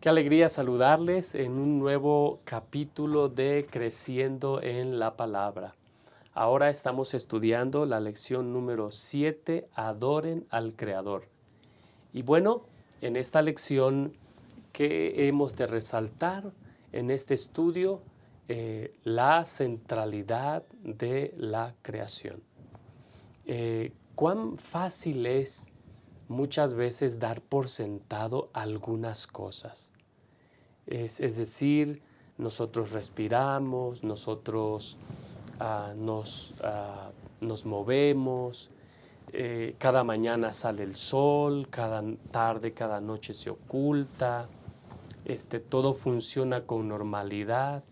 Qué alegría saludarles en un nuevo capítulo de Creciendo en la Palabra. Ahora estamos estudiando la lección número 7, Adoren al Creador. Y bueno, en esta lección, ¿qué hemos de resaltar en este estudio? La centralidad de la creación. ¿Cuán fácil es muchas veces dar por sentado algunas cosas? Es decir, nosotros respiramos, nosotros nos movemos, cada mañana sale el sol, cada tarde, cada noche se oculta, todo funciona con normalidad.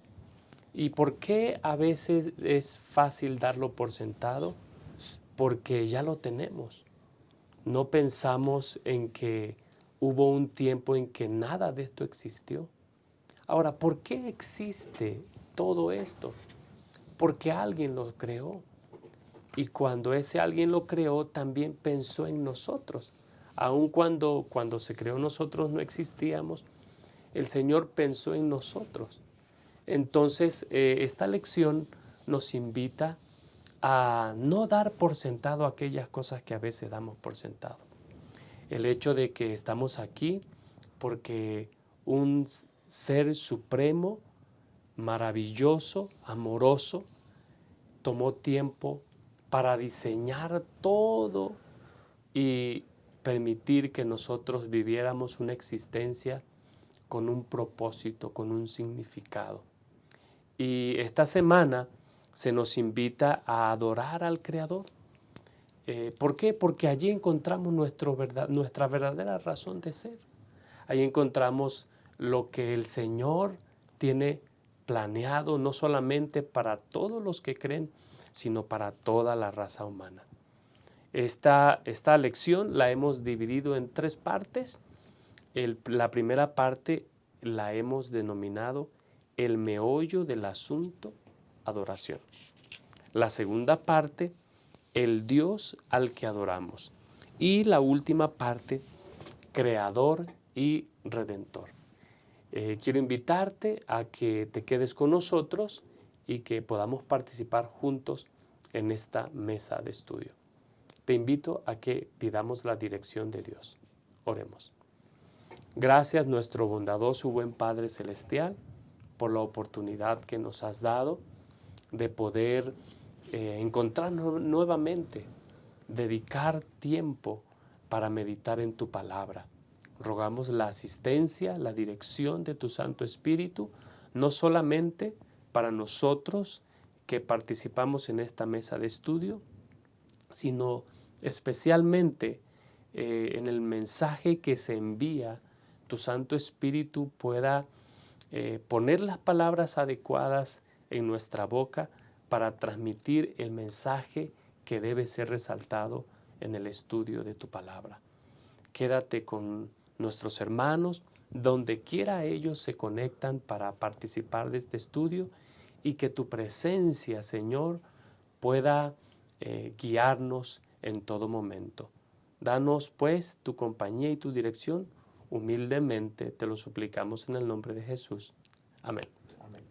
¿Y por qué a veces es fácil darlo por sentado? Porque ya lo tenemos. No pensamos en que hubo un tiempo en que nada de esto existió. Ahora, ¿por qué existe todo esto? Porque alguien lo creó. Y cuando ese alguien lo creó, también pensó en nosotros. Aun cuando se creó nosotros no existíamos, el Señor pensó en nosotros. Entonces, esta lección nos invita a no dar por sentado aquellas cosas que a veces damos por sentado. El hecho de que estamos aquí porque un ser supremo, maravilloso, amoroso, tomó tiempo para diseñar todo y permitir que nosotros viviéramos una existencia con un propósito, con un significado. Y esta semana se nos invita a adorar al Creador. ¿Por qué? Porque allí encontramos nuestra verdadera razón de ser. Ahí encontramos lo que el Señor tiene planeado no solamente para todos los que creen, sino para toda la raza humana. Esta lección la hemos dividido en 3 partes. La primera parte la hemos denominado el meollo del asunto, adoración. La segunda parte, el Dios al que adoramos. Y la última parte, creador y redentor. Quiero invitarte a que te quedes con nosotros y que podamos participar juntos en esta mesa de estudio. Te invito a que pidamos la dirección de Dios. Oremos. Gracias, nuestro bondadoso y buen Padre Celestial, por la oportunidad que nos has dado de poder encontrarnos nuevamente, dedicar tiempo para meditar en tu palabra. Rogamos la asistencia, la dirección de tu Santo Espíritu, no solamente para nosotros que participamos en esta mesa de estudio, sino especialmente en el mensaje que se envía, tu Santo Espíritu pueda poner las palabras adecuadas en nuestra boca para transmitir el mensaje que debe ser resaltado en el estudio de tu palabra. Quédate con nuestros hermanos, donde quiera ellos se conectan para participar de este estudio y que tu presencia, Señor, pueda guiarnos en todo momento. Danos, pues, tu compañía y tu dirección. Humildemente te lo suplicamos en el nombre de Jesús. Amén. Amén.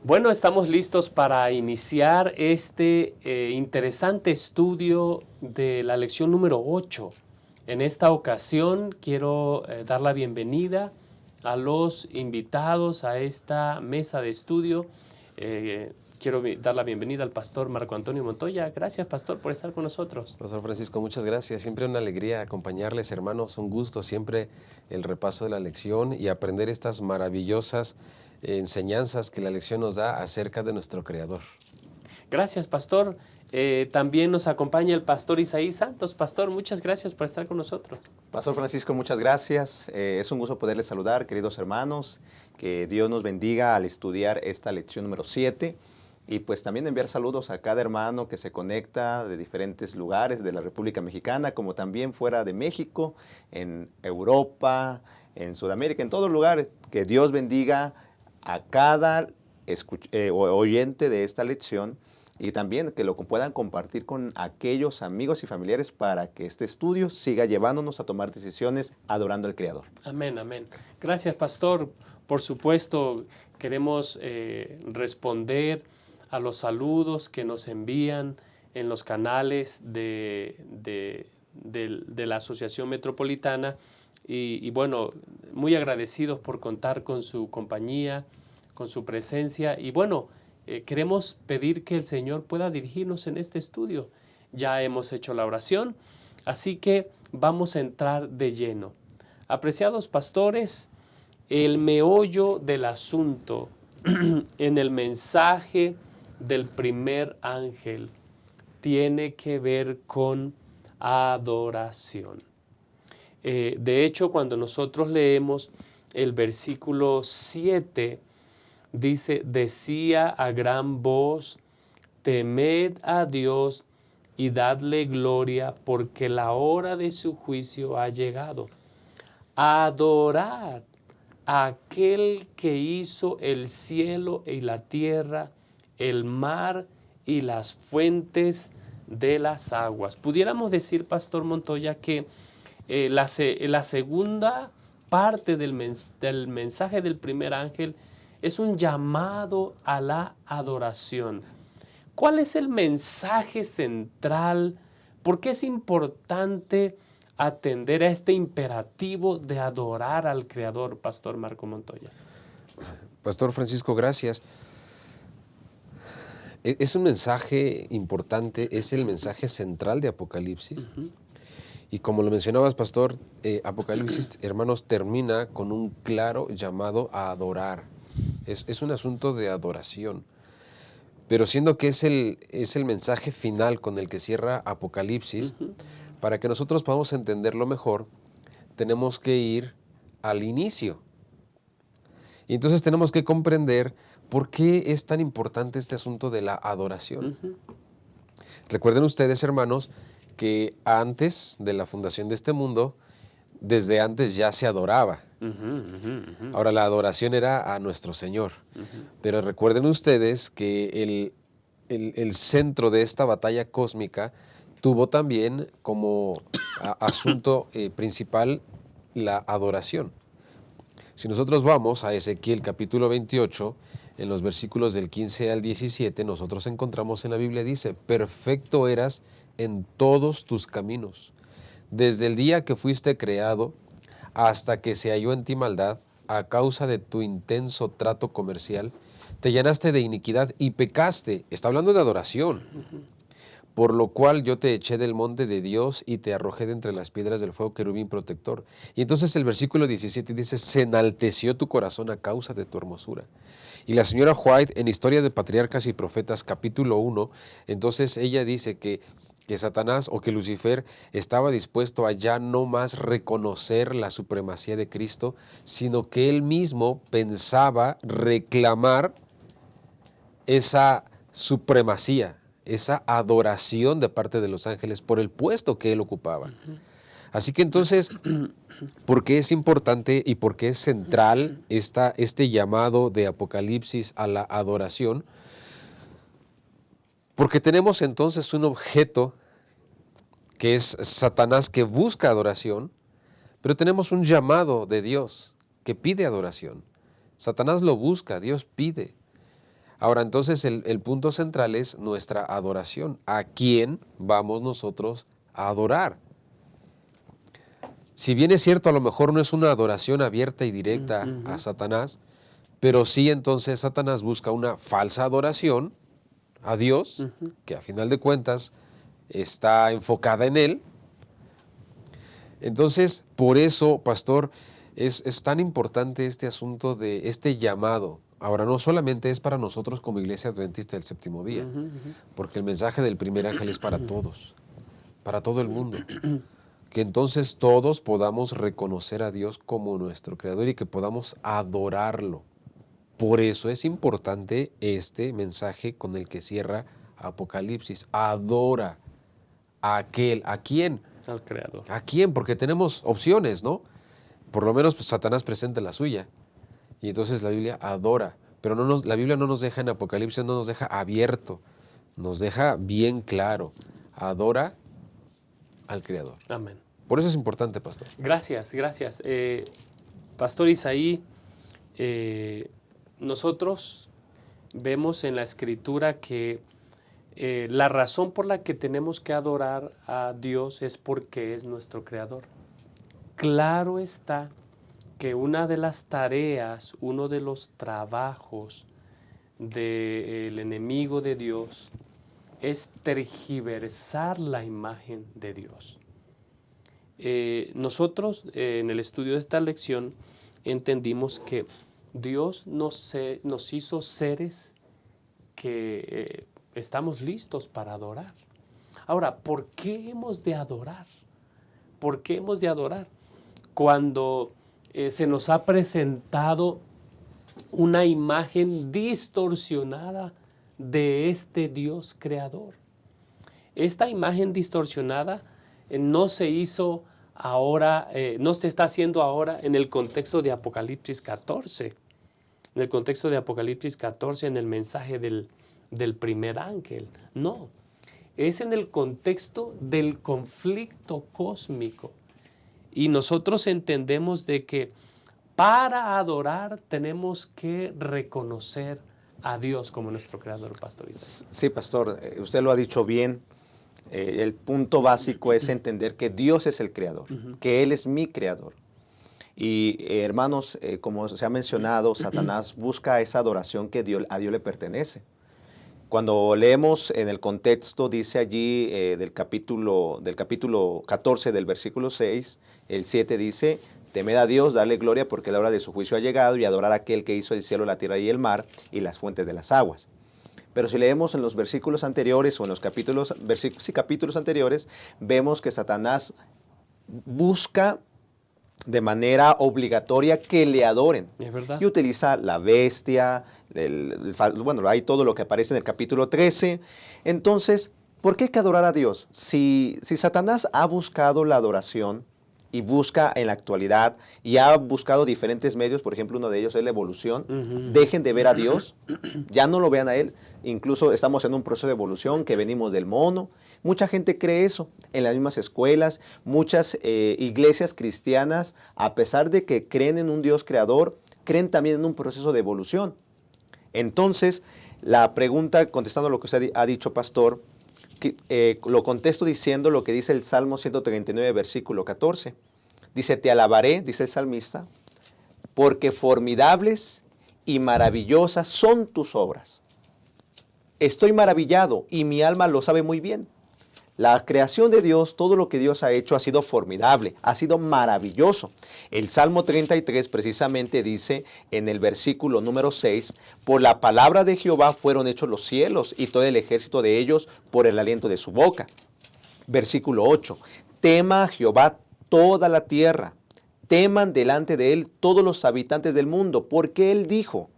Bueno, estamos listos para iniciar este interesante estudio de la lección número 8. En esta ocasión quiero dar la bienvenida a los invitados a esta mesa de estudio. Quiero dar la bienvenida al pastor Marco Antonio Montoya. Gracias, pastor, por estar con nosotros. Pastor Francisco, muchas gracias. Siempre una alegría acompañarles, hermanos. Un gusto siempre el repaso de la lección y aprender estas maravillosas enseñanzas que la lección nos da acerca de nuestro Creador. Gracias, pastor. También nos acompaña el pastor Isaí Santos. Pastor, muchas gracias por estar con nosotros. Pastor Francisco, muchas gracias. Es un gusto poderles saludar, queridos hermanos. Que Dios nos bendiga al estudiar esta lección número 7. Y pues también enviar saludos a cada hermano que se conecta de diferentes lugares de la República Mexicana, como también fuera de México, en Europa, en Sudamérica, en todos lugares. Que Dios bendiga a cada oyente de esta lección, y también que lo puedan compartir con aquellos amigos y familiares para que este estudio siga llevándonos a tomar decisiones adorando al Creador. Amén, amén. Gracias, pastor. Por supuesto, queremos responder a los saludos que nos envían en los canales de la Asociación Metropolitana. Y bueno, muy agradecidos por contar con su compañía, con su presencia. Y bueno, queremos pedir que el Señor pueda dirigirnos en este estudio. Ya hemos hecho la oración, así que vamos a entrar de lleno. Apreciados pastores, el meollo del asunto en el mensaje del primer ángel tiene que ver con adoración. De hecho, cuando nosotros leemos el versículo 7, dice, decía a gran voz, temed a Dios y dadle gloria, porque la hora de su juicio ha llegado. Adorad a aquel que hizo el cielo y la tierra, el mar y las fuentes de las aguas. Pudiéramos decir, Pastor Montoya, que la segunda parte del mensaje del primer ángel es un llamado a la adoración. ¿Cuál es el mensaje central? ¿Por qué es importante atender a este imperativo de adorar al Creador, Pastor Marco Montoya? Pastor Francisco, gracias. Es un mensaje importante, es el mensaje central de Apocalipsis. Y como lo mencionabas, Pastor, Apocalipsis, hermanos, termina con un claro llamado a adorar. Es un asunto de adoración. Pero siendo que es el mensaje final con el que cierra Apocalipsis, para que nosotros podamos entenderlo mejor, tenemos que ir al inicio. Y entonces tenemos que comprender por qué es tan importante este asunto de la adoración. Recuerden ustedes, hermanos, que antes de la fundación de este mundo, desde antes ya se adoraba. Ahora, la adoración era a nuestro Señor. Pero recuerden ustedes que el centro de esta batalla cósmica tuvo también como asunto principal la adoración. Si nosotros vamos a Ezequiel capítulo 28, en los versículos del 15 al 17, nosotros encontramos en la Biblia, dice, perfecto eras en todos tus caminos, desde el día que fuiste creado hasta que se halló en ti maldad, a causa de tu intenso trato comercial, te llenaste de iniquidad y pecaste. Está hablando de adoración. Por lo cual yo te eché del monte de Dios y te arrojé de entre las piedras del fuego, querubín protector. Y entonces el versículo 17 dice, se enalteció tu corazón a causa de tu hermosura. Y la señora White, en Historia de Patriarcas y Profetas, capítulo 1, entonces ella dice que Satanás o que Lucifer estaba dispuesto a ya no más reconocer la supremacía de Cristo, sino que él mismo pensaba reclamar esa supremacía, esa adoración de parte de los ángeles por el puesto que él ocupaba. Así que entonces, ¿por qué es importante y por qué es central este llamado de Apocalipsis a la adoración? Porque tenemos entonces un objeto que es Satanás, que busca adoración, pero tenemos un llamado de Dios que pide adoración. Satanás lo busca, Dios pide. Ahora, entonces, el punto central es nuestra adoración. ¿A quién vamos nosotros a adorar? Si bien es cierto, a lo mejor no es una adoración abierta y directa a Satanás, pero sí entonces Satanás busca una falsa adoración a Dios, que a final de cuentas está enfocada en Él. Entonces, por eso, pastor, es tan importante este asunto de este llamado. Ahora, no solamente es para nosotros como Iglesia Adventista del Séptimo Día, porque el mensaje del primer ángel es para todos, para todo el mundo. Que entonces todos podamos reconocer a Dios como nuestro Creador y que podamos adorarlo. Por eso es importante este mensaje con el que cierra Apocalipsis. Adora a aquel. ¿A quién? Al Creador. ¿A quién? Porque tenemos opciones, ¿no? Por lo menos pues, Satanás presenta la suya. Y entonces la Biblia adora. Pero la Biblia no nos deja en Apocalipsis, no nos deja abierto, nos deja bien claro. Adora al Creador. Amén. Por eso es importante, pastor. Gracias. Pastor Isaí, nosotros vemos en la Escritura que la razón por la que tenemos que adorar a Dios es porque es nuestro Creador. Claro está que una de las tareas, uno de los trabajos del enemigo de Dios es tergiversar la imagen de Dios. Nosotros en el estudio de esta lección entendimos que Dios nos hizo seres que estamos listos para adorar. Ahora, ¿por qué hemos de adorar? ¿Por qué hemos de adorar? Cuando se nos ha presentado una imagen distorsionada de este Dios creador. Esta imagen distorsionada no se hizo ahora, no se está haciendo ahora en el contexto de Apocalipsis 14. En el contexto de Apocalipsis 14, en el mensaje del primer ángel. No, es en el contexto del conflicto cósmico. Y nosotros entendemos de que para adorar tenemos que reconocer a Dios como nuestro creador, pastor. Sí, pastor, usted lo ha dicho bien. El punto básico es entender que Dios es el creador, que Él es mi creador. Y hermanos, como se ha mencionado, Satanás busca esa adoración que a Dios le pertenece. Cuando leemos en el contexto, dice allí del capítulo 14 del versículo 6, el 7 dice: temed a Dios, darle gloria porque la hora de su juicio ha llegado, y adorar a aquel que hizo el cielo, la tierra y el mar y las fuentes de las aguas. Pero si leemos en los versículos anteriores o en los capítulos anteriores, vemos que Satanás busca de manera obligatoria que le adoren. ¿Es verdad? Y utiliza la bestia, bueno, hay todo lo que aparece en el capítulo 13. Entonces, ¿por qué hay que adorar a Dios? Si Satanás ha buscado la adoración y busca en la actualidad y ha buscado diferentes medios, por ejemplo, uno de ellos es la evolución, dejen de ver a Dios, ya no lo vean a Él. Incluso estamos en un proceso de evolución, que venimos del mono. Mucha gente cree eso en las mismas escuelas, muchas iglesias cristianas, a pesar de que creen en un Dios creador, creen también en un proceso de evolución. Entonces, la pregunta, contestando lo que usted ha dicho, pastor, lo contesto diciendo lo que dice el Salmo 139, versículo 14. Dice: te alabaré, dice el salmista, porque formidables y maravillosas son tus obras. Estoy maravillado y mi alma lo sabe muy bien. La creación de Dios, todo lo que Dios ha hecho ha sido formidable, ha sido maravilloso. El Salmo 33 precisamente dice en el versículo número 6, por la palabra de Jehová fueron hechos los cielos y todo el ejército de ellos por el aliento de su boca. Versículo 8, tema a Jehová toda la tierra, teman delante de él todos los habitantes del mundo, porque él dijo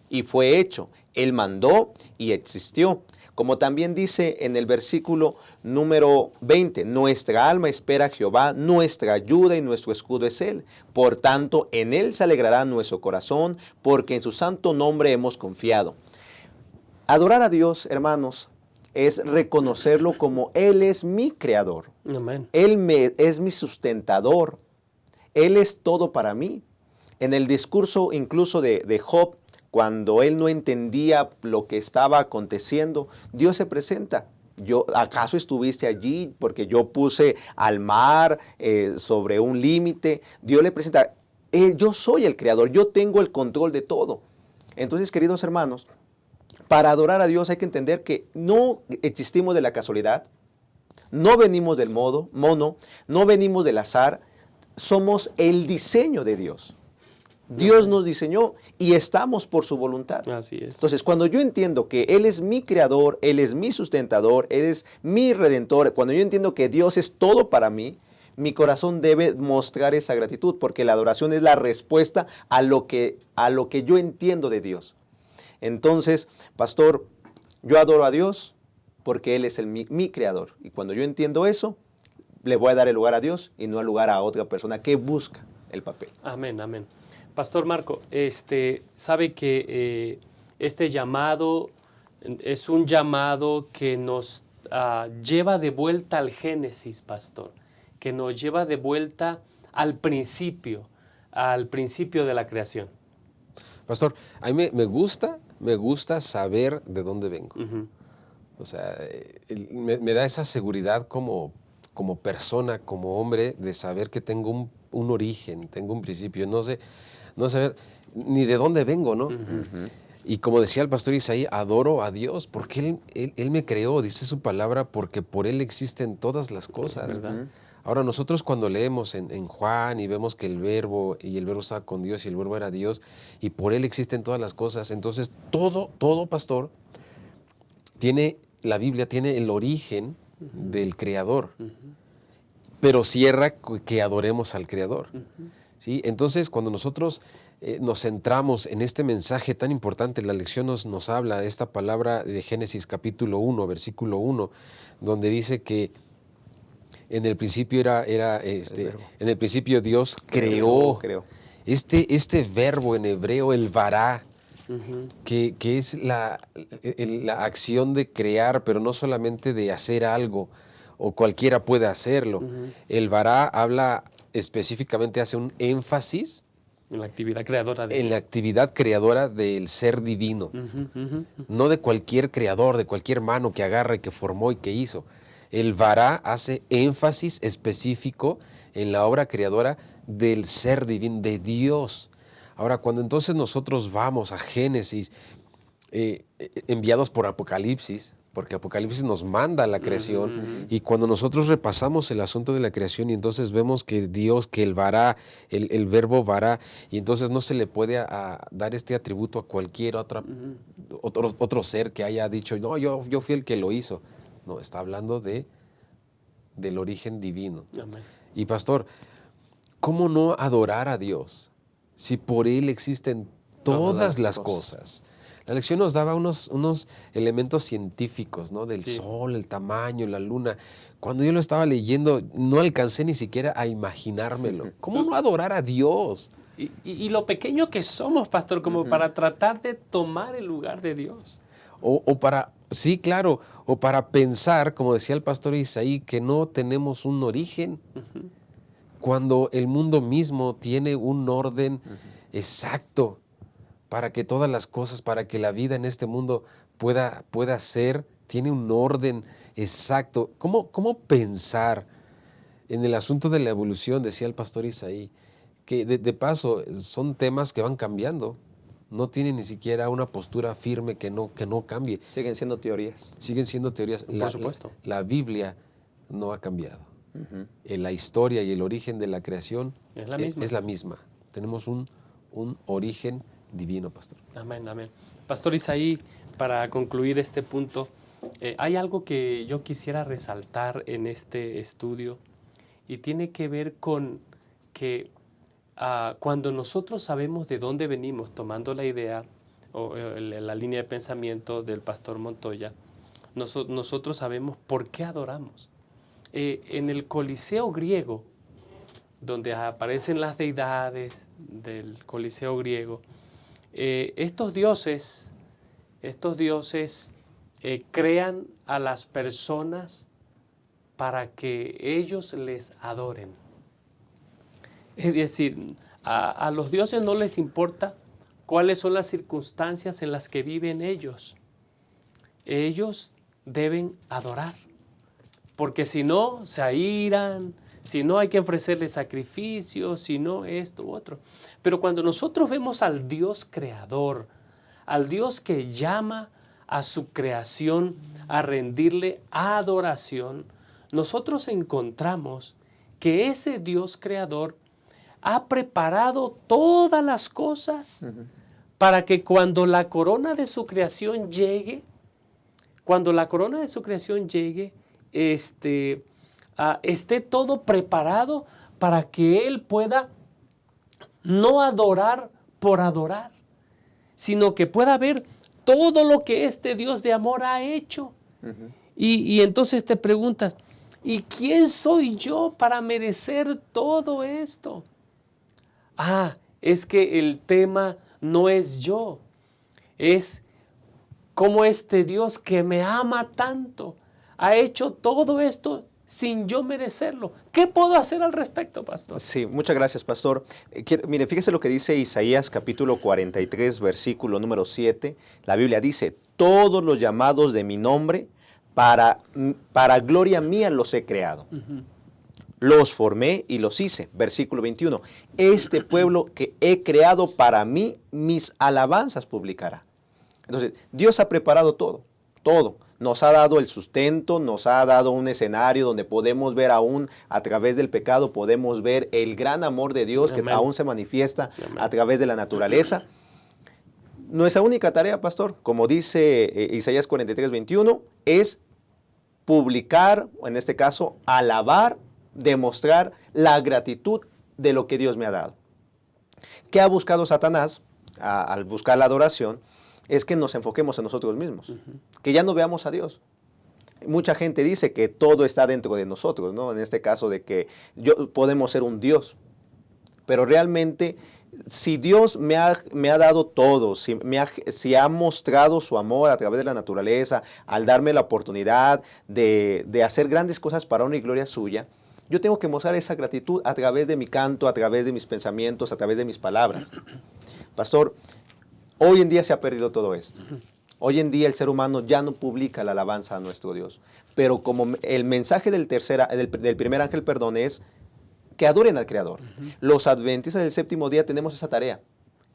y fue hecho, él mandó y existió. Como también dice en el versículo número 20, nuestra alma espera a Jehová, nuestra ayuda y nuestro escudo es Él. Por tanto, en Él se alegrará nuestro corazón, porque en su santo nombre hemos confiado. Adorar a Dios, hermanos, es reconocerlo como Él es mi creador. Amén. Él es mi sustentador. Él es todo para mí. En el discurso incluso de Job, cuando él no entendía lo que estaba aconteciendo, Dios se presenta. ¿Acaso estuviste allí? Porque yo puse al mar sobre un límite. Dios le presenta: yo soy el creador, yo tengo el control de todo. Entonces, queridos hermanos, para adorar a Dios hay que entender que no existimos de la casualidad, no venimos del mono, no venimos del azar, somos el diseño de Dios. Dios nos diseñó y estamos por su voluntad. Así es. Entonces, cuando yo entiendo que Él es mi creador, Él es mi sustentador, Él es mi redentor, cuando yo entiendo que Dios es todo para mí, mi corazón debe mostrar esa gratitud, porque la adoración es la respuesta a lo que yo entiendo de Dios. Entonces, pastor, yo adoro a Dios porque Él es mi creador. Y cuando yo entiendo eso, le voy a dar el lugar a Dios y no el lugar a otra persona que busca el papel. Amén, amén. Pastor Marco, sabe que este llamado es un llamado que nos lleva de vuelta al Génesis, pastor, que nos lleva de vuelta al principio de la creación. Pastor, a mí me gusta saber de dónde vengo. Ujú. O sea, me da esa seguridad como persona, como hombre, de saber que tengo un origen, tengo un principio. No saber ni de dónde vengo, ¿no? Ujú. Y como decía el pastor Isaí, adoro a Dios porque Él me creó, dice su palabra, porque por Él existen todas las cosas. ¿Verdad? Ahora, nosotros cuando leemos en Juan y vemos que el verbo estaba con Dios y el verbo era Dios y por Él existen todas las cosas, entonces todo, pastor, la Biblia tiene el origen del Creador, pero cierra que adoremos al Creador. ¿Sí? Entonces, cuando nosotros nos centramos en este mensaje tan importante, la lección nos habla de esta palabra de Génesis capítulo 1, versículo 1, donde dice que en el principio en el principio Dios creó. Este verbo en hebreo, el vará, que es la acción de crear, pero no solamente de hacer algo, o cualquiera puede hacerlo. El vará habla específicamente, hace un énfasis En la actividad creadora de en la actividad creadora del ser divino, no de cualquier creador, de cualquier mano que agarra y que formó y que hizo. El vará hace énfasis específico en la obra creadora del ser divino, de Dios. Ahora, cuando entonces nosotros vamos a Génesis, enviados por Apocalipsis, porque Apocalipsis nos manda a la creación, y cuando nosotros repasamos el asunto de la creación y entonces vemos que Dios, que el vará, el verbo vará, y entonces no se le puede dar este atributo a cualquier otro ser que haya dicho, no, yo fui el que lo hizo. No, está hablando del origen divino. Amén. Y pastor, ¿cómo no adorar a Dios si por Él existen todas las cosas? La lección nos daba unos elementos científicos, ¿no? Del sol, el tamaño, la luna. Cuando yo lo estaba leyendo, no alcancé ni siquiera a imaginármelo. ¿Cómo no adorar a Dios? Y lo pequeño que somos, pastor, como para tratar de tomar el lugar de Dios. Sí, claro, o para pensar, como decía el pastor Isaí, que no tenemos un origen, cuando el mundo mismo tiene un orden exacto para que todas las cosas, para que la vida en este mundo pueda ser, tiene un orden exacto. ¿Cómo pensar en el asunto de la evolución? Decía el pastor Isaí, que de paso son temas que van cambiando. No tienen ni siquiera una postura firme que no cambie. Siguen siendo teorías. Siguen siendo teorías. Por supuesto. La Biblia no ha cambiado. La historia y el origen de la creación es la misma. Tenemos un origen divino, pastor. Amén, amén. Pastor Isaí, para concluir este punto, hay algo que yo quisiera resaltar en este estudio y tiene que ver con que cuando nosotros sabemos de dónde venimos, tomando la idea o la línea de pensamiento del pastor Montoya, nosotros sabemos por qué adoramos. En el Coliseo griego, donde aparecen las deidades del Coliseo griego, estos dioses crean a las personas para que ellos les adoren. Es decir, a los dioses no les importa cuáles son las circunstancias en las que viven ellos. Ellos deben adorar, porque si no, se airan, si no hay que ofrecerles sacrificios, si no esto u otro. Pero cuando nosotros vemos al Dios creador, al Dios que llama a su creación a rendirle adoración, nosotros encontramos que ese Dios creador ha preparado todas las cosas para que cuando la corona de su creación llegue, esté todo preparado para que Él pueda no adorar por adorar, sino que pueda ver todo lo que este Dios de amor ha hecho. Y entonces te preguntas, ¿y quién soy yo para merecer todo esto? Es que el tema no es yo, es cómo este Dios que me ama tanto ha hecho todo esto sin yo merecerlo. ¿Qué puedo hacer al respecto, pastor? Sí, muchas gracias, pastor. Mire, fíjese lo que dice Isaías capítulo 43, versículo número 7. La Biblia dice, todos los llamados de mi nombre, para gloria mía los he creado. Los formé y los hice. Versículo 21. Este pueblo que he creado para mí, mis alabanzas publicará. Entonces, Dios ha preparado todo, todo. Nos ha dado el sustento, nos ha dado un escenario donde podemos ver aún a través del pecado, podemos ver el gran amor de Dios. Amén. Que aún se manifiesta. Amén. A través de la naturaleza. Nuestra única tarea, pastor, como dice Isaías 43, 21, es publicar, o en este caso, alabar, demostrar la gratitud de lo que Dios me ha dado. ¿Qué ha buscado Satanás al buscar la adoración? Es que nos enfoquemos en nosotros mismos, que ya no veamos a Dios. Mucha gente dice que todo está dentro de nosotros, ¿no? En este caso de que podemos ser un Dios, pero realmente si Dios me ha dado todo, si ha mostrado su amor a través de la naturaleza, al darme la oportunidad de hacer grandes cosas para honra y gloria suya, yo tengo que mostrar esa gratitud a través de mi canto, a través de mis pensamientos, a través de mis palabras. Pastor, hoy en día se ha perdido todo esto. Hoy en día el ser humano ya no publica la alabanza a nuestro Dios. Pero como el mensaje del primer ángel, perdón, es que adoren al Creador. Los adventistas del séptimo día tenemos esa tarea.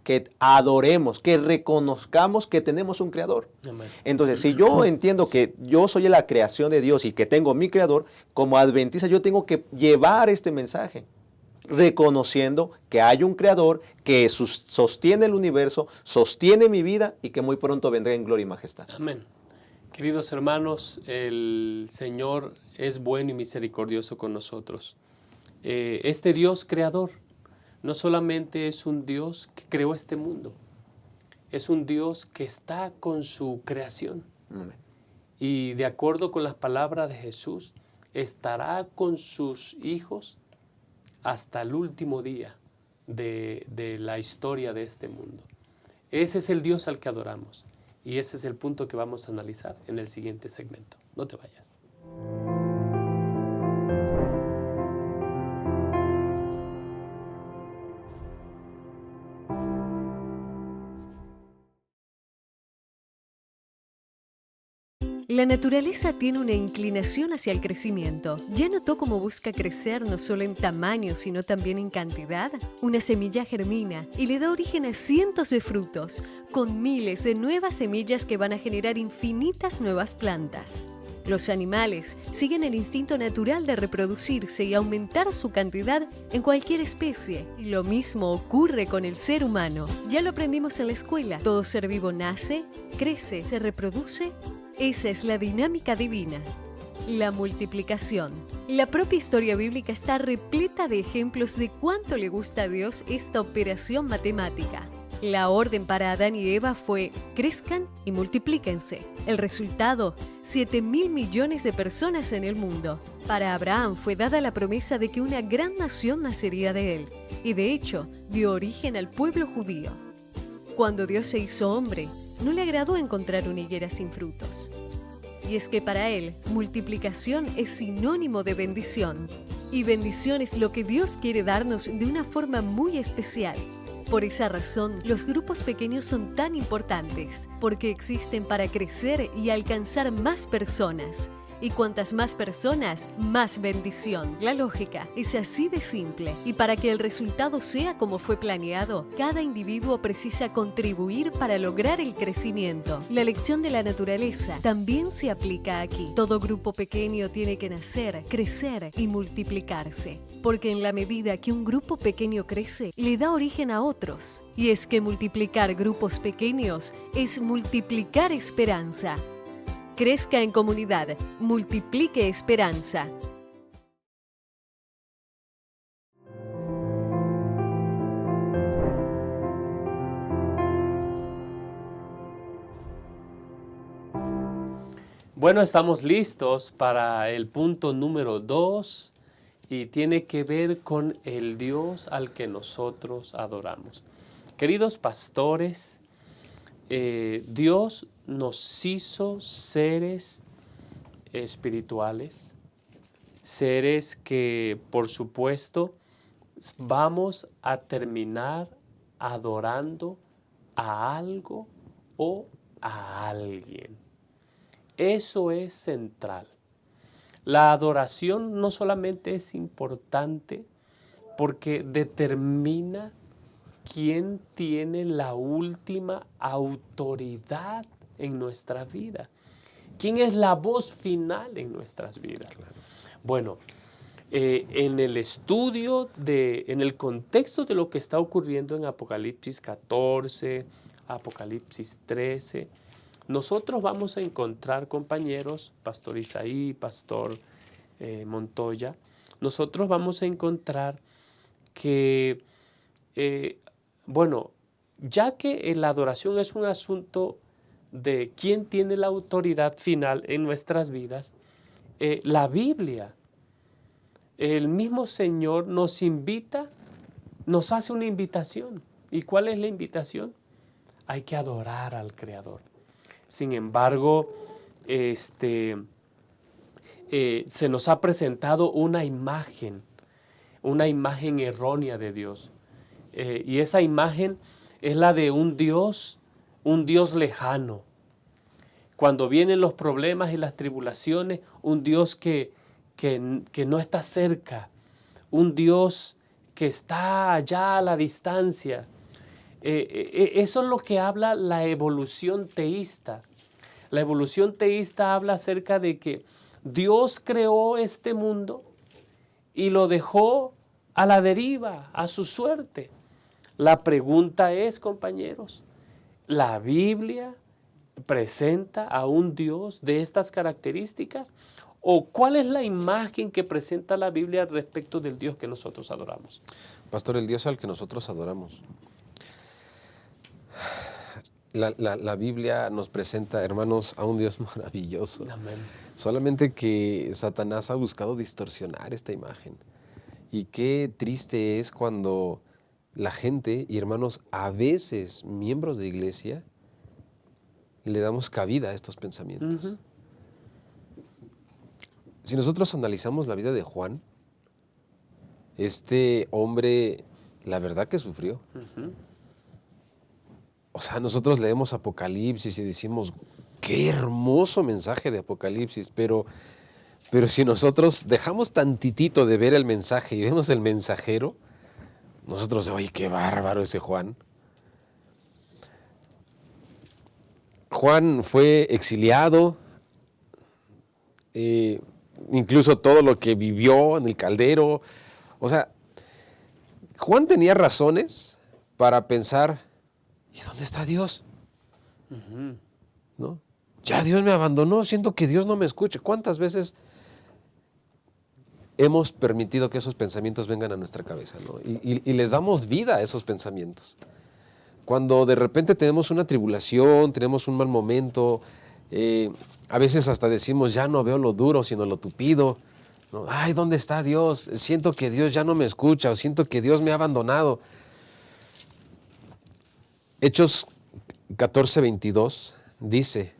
Que adoremos, que reconozcamos que tenemos un Creador. Amén. Entonces, si yo entiendo que yo soy la creación de Dios y que tengo mi Creador, como adventista yo tengo que llevar este mensaje, reconociendo que hay un Creador que sostiene el universo, sostiene mi vida y que muy pronto vendrá en gloria y majestad. Amén. Queridos hermanos, el Señor es bueno y misericordioso con nosotros. Este Dios creador no solamente es un Dios que creó este mundo, es un Dios que está con su creación. Amén. Y de acuerdo con las palabras de Jesús, estará con sus hijos hasta el último día de la historia de este mundo. Ese es el Dios al que adoramos y ese es el punto que vamos a analizar en el siguiente segmento. No te vayas. La naturaleza tiene una inclinación hacia el crecimiento. ¿Ya notó cómo busca crecer no solo en tamaño, sino también en cantidad? Una semilla germina y le da origen a cientos de frutos, con miles de nuevas semillas que van a generar infinitas nuevas plantas. Los animales siguen el instinto natural de reproducirse y aumentar su cantidad en cualquier especie. Y lo mismo ocurre con el ser humano. Ya lo aprendimos en la escuela. Todo ser vivo nace, crece, se reproduce. Esa es la dinámica divina, la multiplicación. La propia historia bíblica está repleta de ejemplos de cuánto le gusta a Dios esta operación matemática. La orden para Adán y Eva fue: crezcan y multiplíquense. El resultado: 7.000 millones de personas en el mundo. Para Abraham fue dada la promesa de que una gran nación nacería de él, y de hecho dio origen al pueblo judío. Cuando Dios se hizo hombre, no le agradó encontrar una higuera sin frutos. Y es que para él, multiplicación es sinónimo de bendición. Y bendición es lo que Dios quiere darnos de una forma muy especial. Por esa razón, los grupos pequeños son tan importantes, porque existen para crecer y alcanzar más personas. Y cuantas más personas, más bendición. La lógica es así de simple. Y para que el resultado sea como fue planeado, cada individuo precisa contribuir para lograr el crecimiento. La lección de la naturaleza también se aplica aquí. Todo grupo pequeño tiene que nacer, crecer y multiplicarse. Porque en la medida que un grupo pequeño crece, le da origen a otros. Y es que multiplicar grupos pequeños es multiplicar esperanza. Crezca en comunidad, multiplique esperanza. Bueno, estamos listos para el punto número 2 y tiene que ver con el Dios al que nosotros adoramos. Queridos pastores, Dios nos hizo seres espirituales, seres que, por supuesto, vamos a terminar adorando a algo o a alguien. Eso es central. La adoración no solamente es importante porque determina quién tiene la última autoridad en nuestra vida. ¿Quién es la voz final en nuestras vidas? Claro. Bueno, en el estudio, en el contexto de lo que está ocurriendo en Apocalipsis 14, Apocalipsis 13, nosotros vamos a encontrar, compañeros, Pastor Isaí, Pastor Montoya, nosotros vamos a encontrar que, bueno, ya que la adoración es un asunto de quién tiene la autoridad final en nuestras vidas, la Biblia, el mismo Señor nos invita, nos hace una invitación. ¿Y cuál es la invitación? Hay que adorar al Creador. Sin embargo, se nos ha presentado una imagen errónea de Dios. Y esa imagen es la de un Dios lejano. Cuando vienen los problemas y las tribulaciones, un Dios que no está cerca, un Dios que está allá a la distancia. Eso es lo que habla la evolución teísta. La evolución teísta habla acerca de que Dios creó este mundo y lo dejó a la deriva, a su suerte. La pregunta es, compañeros, ¿la Biblia presenta a un Dios de estas características? ¿O cuál es la imagen que presenta la Biblia respecto del Dios que nosotros adoramos? Pastor, el Dios al que nosotros adoramos. La Biblia nos presenta, hermanos, a un Dios maravilloso. Amén. Solamente que Satanás ha buscado distorsionar esta imagen. Y qué triste es cuando la gente, y hermanos, a veces miembros de iglesia, le damos cabida a estos pensamientos. Uh-huh. Si nosotros analizamos la vida de Juan, este hombre, la verdad que sufrió. Uh-huh. O sea, nosotros leemos Apocalipsis y decimos, qué hermoso mensaje de Apocalipsis, pero si nosotros dejamos tantitito de ver el mensaje y vemos el mensajero, nosotros, oye, qué bárbaro ese Juan. Juan fue exiliado, incluso todo lo que vivió en el caldero. O sea, Juan tenía razones para pensar, ¿y dónde está Dios? Uh-huh. ¿No? Ya Dios me abandonó, siento que Dios no me escucha. ¿Cuántas veces hemos permitido que esos pensamientos vengan a nuestra cabeza, ¿no? Y les damos vida a esos pensamientos? Cuando de repente tenemos una tribulación, tenemos un mal momento, a veces hasta decimos, ya no veo lo duro, sino lo tupido, ¿no? Ay, ¿dónde está Dios? Siento que Dios ya no me escucha, o siento que Dios me ha abandonado. Hechos 14:22 dice,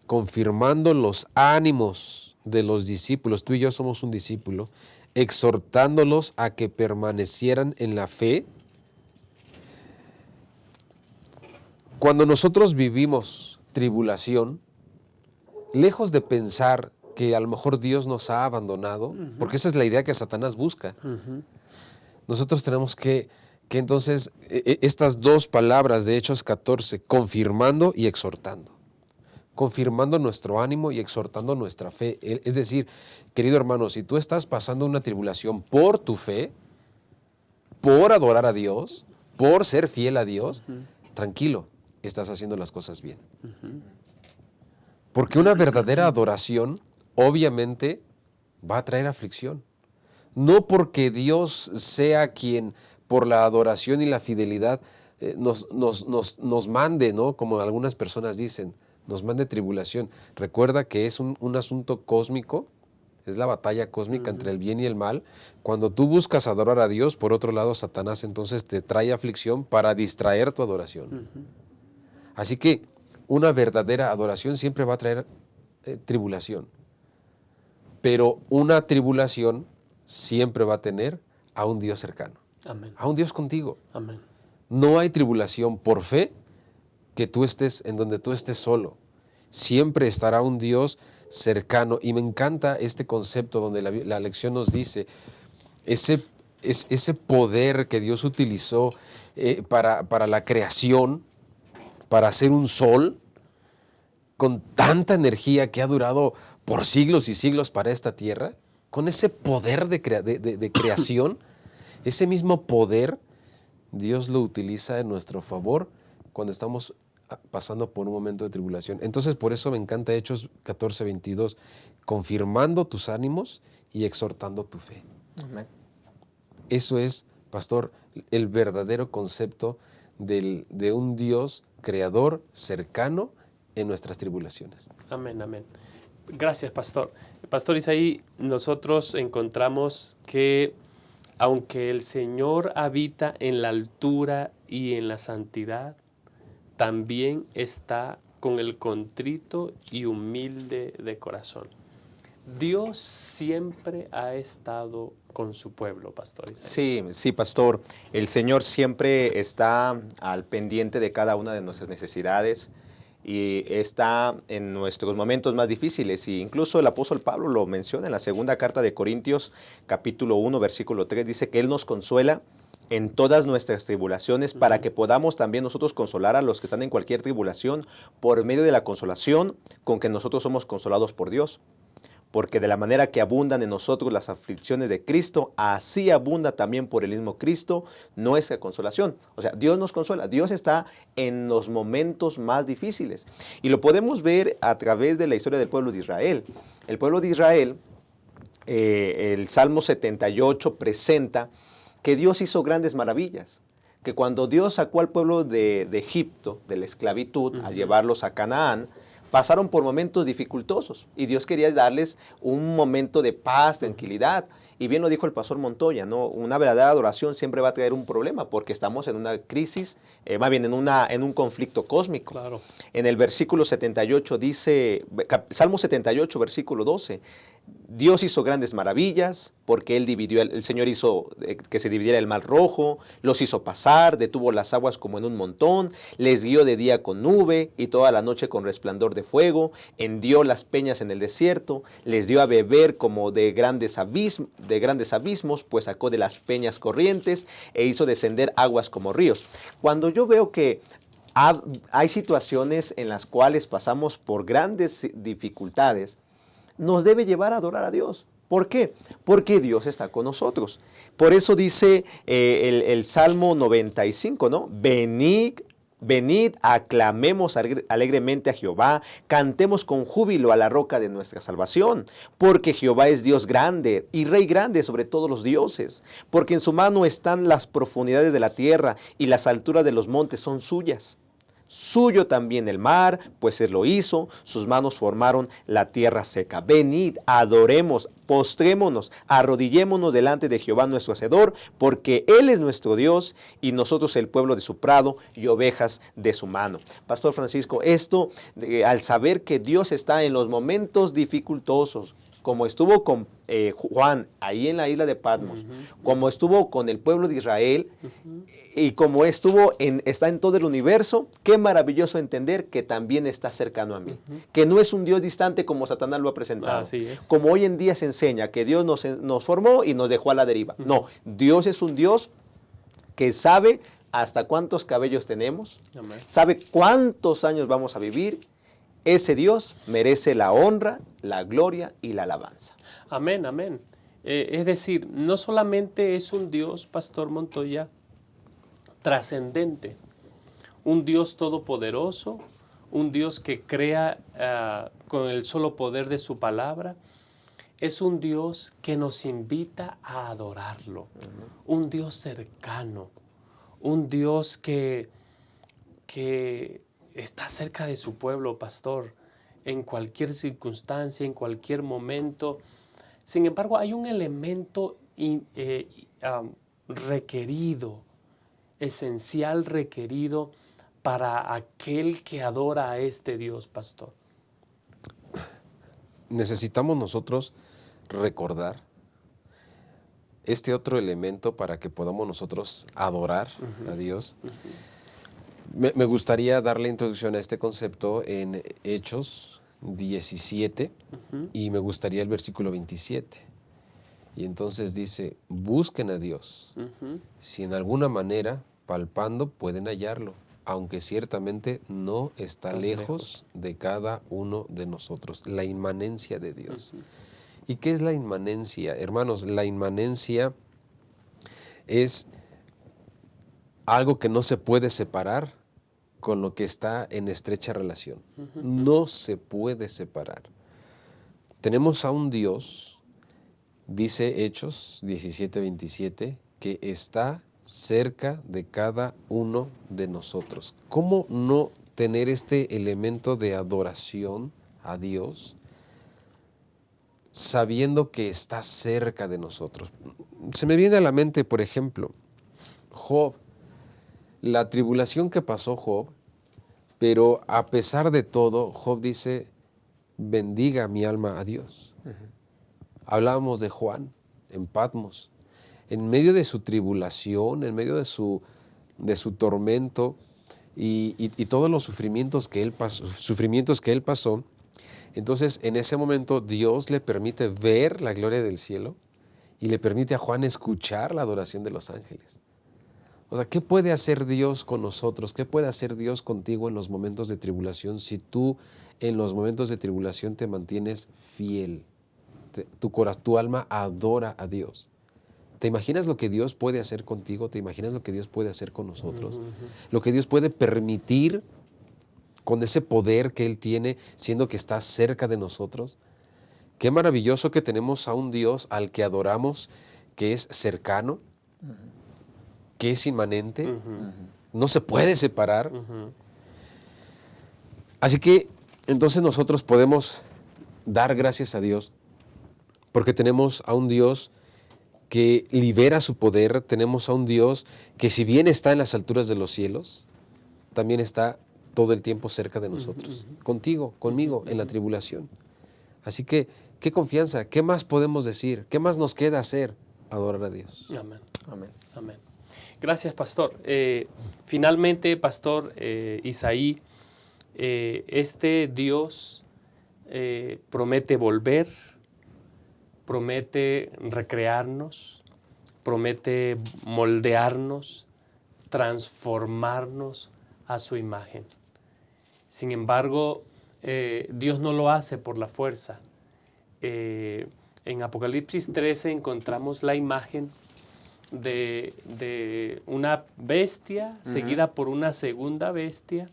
confirmando los ánimos de los discípulos, tú y yo somos un discípulo, exhortándolos a que permanecieran en la fe. Cuando nosotros vivimos tribulación, lejos de pensar que a lo mejor Dios nos ha abandonado, uh-huh, porque esa es la idea que Satanás busca, uh-huh, nosotros tenemos que entonces estas dos palabras de Hechos 14, confirmando y exhortando. Confirmando nuestro ánimo y exhortando nuestra fe. Es decir, querido hermano, si tú estás pasando una tribulación por tu fe, por adorar a Dios, por ser fiel a Dios, uh-huh, tranquilo, estás haciendo las cosas bien. Uh-huh. Porque una verdadera adoración, obviamente, va a traer aflicción. No porque Dios sea quien, por la adoración y la fidelidad, nos mande, ¿no? Como algunas personas dicen, nos mande tribulación. Recuerda que es un asunto cósmico, es la batalla cósmica, uh-huh, entre el bien y el mal. Cuando tú buscas adorar a Dios, por otro lado, Satanás entonces te trae aflicción para distraer tu adoración. Uh-huh. Así que una verdadera adoración siempre va a traer tribulación. Pero una tribulación siempre va a tener a un Dios cercano, Amén. a un Dios contigo. Amén. No hay tribulación por fe que tú estés en donde tú estés solo. Siempre estará un Dios cercano. Y me encanta este concepto donde la lección nos dice ese poder que Dios utilizó para la creación, para hacer un sol con tanta energía que ha durado por siglos y siglos para esta tierra, con ese poder de creación, ese mismo poder, Dios lo utiliza en nuestro favor cuando estamos pasando por un momento de tribulación. Entonces, por eso me encanta Hechos 14:22, confirmando tus ánimos y exhortando tu fe. Amén. Eso es, pastor, el verdadero concepto de un Dios creador cercano en nuestras tribulaciones. Amén, amén. Gracias, pastor. Pastor Isaí, nosotros encontramos que aunque el Señor habita en la altura y en la santidad, también está con el contrito y humilde de corazón. Dios siempre ha estado con su pueblo, pastor Isaí. Sí, pastor. El Señor siempre está al pendiente de cada una de nuestras necesidades y está en nuestros momentos más difíciles. Y incluso el apóstol Pablo lo menciona en la segunda carta de Corintios, capítulo 1, versículo 3, dice que Él nos consuela en todas nuestras tribulaciones para que podamos también nosotros consolar a los que están en cualquier tribulación por medio de la consolación con que nosotros somos consolados por Dios. Porque de la manera que abundan en nosotros las aflicciones de Cristo, así abunda también por el mismo Cristo nuestra consolación. O sea, Dios nos consuela. Dios está en los momentos más difíciles. Y lo podemos ver a través de la historia del pueblo de Israel. El pueblo de Israel, el Salmo 78 presenta que Dios hizo grandes maravillas. Que cuando Dios sacó al pueblo de Egipto, de la esclavitud, a llevarlos a Canaán, pasaron por momentos dificultosos y Dios quería darles un momento de paz, tranquilidad. Y bien lo dijo el pastor Montoya, ¿no? Una verdadera adoración siempre va a traer un problema porque estamos en una crisis, más bien en un conflicto cósmico. Claro. En el versículo 78 dice, Salmo 78, versículo 12, Dios hizo grandes maravillas porque Él dividió, el Señor hizo que se dividiera el mar rojo, los hizo pasar, detuvo las aguas como en un montón, les guió de día con nube y toda la noche con resplandor de fuego, hendió las peñas en el desierto, les dio a beber como de grandes abismos, pues sacó de las peñas corrientes e hizo descender aguas como ríos. Cuando yo veo que hay situaciones en las cuales pasamos por grandes dificultades, nos debe llevar a adorar a Dios. ¿Por qué? Porque Dios está con nosotros. Por eso dice el Salmo 95, ¿no? Venid, aclamemos alegremente a Jehová, cantemos con júbilo a la roca de nuestra salvación, porque Jehová es Dios grande y Rey grande sobre todos los dioses, porque en su mano están las profundidades de la tierra y las alturas de los montes son suyas. Suyo también el mar, pues Él lo hizo, sus manos formaron la tierra seca. Venid, adoremos, postrémonos, arrodillémonos delante de Jehová nuestro Hacedor, porque Él es nuestro Dios y nosotros el pueblo de su prado y ovejas de su mano. Pastor Francisco, esto al saber que Dios está en los momentos dificultosos, como estuvo con Juan ahí en la isla de Patmos, como estuvo con el pueblo de Israel y como está en todo el universo, qué maravilloso entender que también está cercano a mí, que no es un Dios distante como Satanás lo ha presentado, Así es. como hoy en día se enseña que Dios nos formó y nos dejó a la deriva. No, Dios es un Dios que sabe hasta cuántos cabellos tenemos, Amén. sabe cuántos años vamos a vivir. Ese Dios merece la honra, la gloria y la alabanza. Amén, amén. Es decir, no solamente es un Dios, Pastor Montoya, trascendente, un Dios todopoderoso, un Dios que crea con el solo poder de su palabra, es un Dios que nos invita a adorarlo, un Dios cercano, un Dios que está cerca de su pueblo, pastor, en cualquier circunstancia, en cualquier momento. Sin embargo, hay un elemento requerido, esencial requerido para aquel que adora a este Dios, pastor? Necesitamos nosotros recordar este otro elemento para que podamos nosotros adorar a Dios. Me gustaría dar la introducción a este concepto en Hechos 17 y me gustaría el versículo 27. Y entonces dice, busquen a Dios, si en alguna manera, palpando, pueden hallarlo, aunque ciertamente no está lejos de cada uno de nosotros. La inmanencia de Dios. ¿Y qué es la inmanencia? Hermanos, la inmanencia es algo que no se puede separar con lo que está en estrecha relación. No se puede separar. Tenemos a un Dios, dice Hechos 17:27, que está cerca de cada uno de nosotros. ¿Cómo no tener este elemento de adoración a Dios sabiendo que está cerca de nosotros? Se me viene a la mente, por ejemplo, Job, la tribulación que pasó Job, pero a pesar de todo, Job dice, bendiga mi alma a Dios. Hablábamos de Juan en Patmos. En medio de su tribulación, en medio de su tormento y todos los sufrimientos que él pasó, entonces en ese momento Dios le permite ver la gloria del cielo y le permite a Juan escuchar la adoración de los ángeles. O sea, ¿qué puede hacer Dios con nosotros? ¿Qué puede hacer Dios contigo en los momentos de tribulación si tú en los momentos de tribulación te mantienes fiel? Tu alma adora a Dios. ¿Te imaginas lo que Dios puede hacer contigo? ¿Te imaginas lo que Dios puede hacer con nosotros? Lo que Dios puede permitir con ese poder que Él tiene, siendo que está cerca de nosotros. Qué maravilloso que tenemos a un Dios al que adoramos, que es cercano, que es inmanente, no se puede separar. Así que entonces nosotros podemos dar gracias a Dios, porque tenemos a un Dios que libera su poder, tenemos a un Dios que si bien está en las alturas de los cielos, también está todo el tiempo cerca de nosotros, contigo, conmigo, en la tribulación. Así que, qué confianza, ¿qué más podemos decir? ¿Qué más nos queda hacer? Adorar a Dios. Amén. Amén. Amén. Gracias, pastor. Finalmente, pastor Isaí, este Dios promete volver, promete recrearnos, promete moldearnos, transformarnos a su imagen. Sin embargo, Dios no lo hace por la fuerza. En Apocalipsis 13 encontramos la imagen de una bestia seguida por una segunda bestia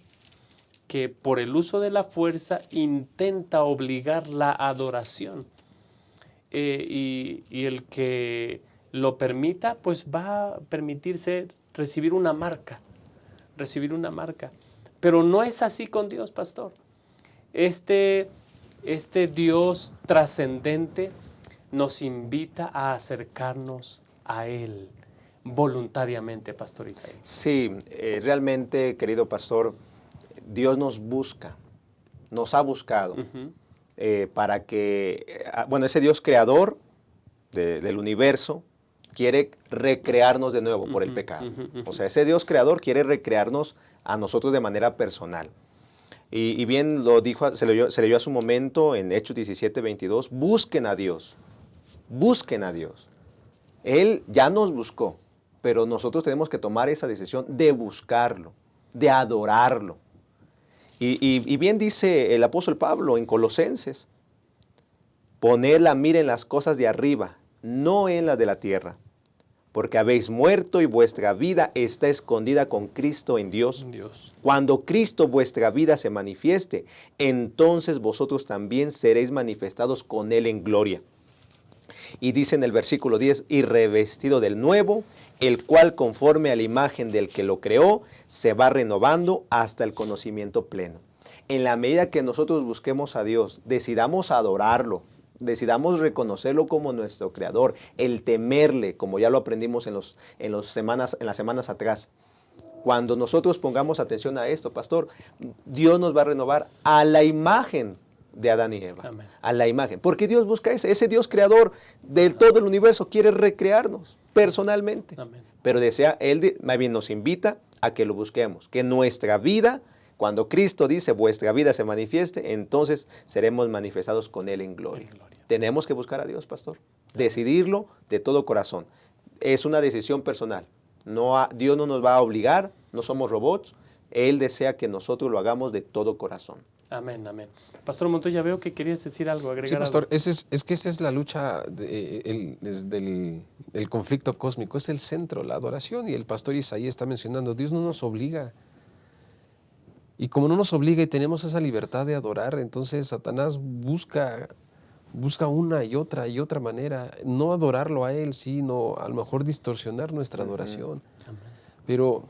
que por el uso de la fuerza intenta obligar la adoración. Y el que lo permita, pues va a permitirse recibir una marca. Pero no es así con Dios, pastor. Este Dios trascendente nos invita a acercarnos a Él voluntariamente, pastor Isaí. Sí, realmente, querido pastor, Dios nos busca, nos ha buscado para que, bueno, ese Dios creador del universo quiere recrearnos de nuevo por el pecado. O sea, ese Dios creador quiere recrearnos a nosotros de manera personal. Y bien lo dijo, se leyó hace un momento en Hechos 17:22, busquen a Dios, busquen a Dios. Él ya nos buscó, pero nosotros tenemos que tomar esa decisión de buscarlo, de adorarlo. Y bien dice el apóstol Pablo en Colosenses, poned la mira en las cosas de arriba, no en las de la tierra, porque habéis muerto y vuestra vida está escondida con Cristo en Dios. Cuando Cristo vuestra vida se manifieste, entonces vosotros también seréis manifestados con Él en gloria. Y dice en el versículo 10, y revestido del nuevo, el cual conforme a la imagen del que lo creó, se va renovando hasta el conocimiento pleno. En la medida que nosotros busquemos a Dios, decidamos adorarlo, decidamos reconocerlo como nuestro creador, el temerle, como ya lo aprendimos en las semanas atrás, Cuando nosotros pongamos atención a esto, pastor, Dios nos va a renovar a la imagen de Adán y Eva. Amén. A la imagen. Porque Dios busca ese Dios creador de todo el universo quiere recrearnos personalmente. Amén. Pero desea, Él más bien nos invita a que lo busquemos. Que nuestra vida, cuando Cristo dice vuestra vida se manifieste, entonces seremos manifestados con Él en gloria. En gloria. Tenemos que buscar a Dios, pastor. Decidirlo de todo corazón. Es una decisión personal. Dios no nos va a obligar, no somos robots. Él desea que nosotros lo hagamos de todo corazón. Amén, amén. Pastor Montoya, veo que querías decir algo, agregar Sí, pastor, algo. es que esa es la lucha del conflicto cósmico, es el centro, la adoración, y el pastor Isaías está mencionando, Dios no nos obliga. Y como no nos obliga y tenemos esa libertad de adorar, entonces Satanás busca una y otra manera, no adorarlo a Él, sino a lo mejor distorsionar nuestra adoración. Amén. Pero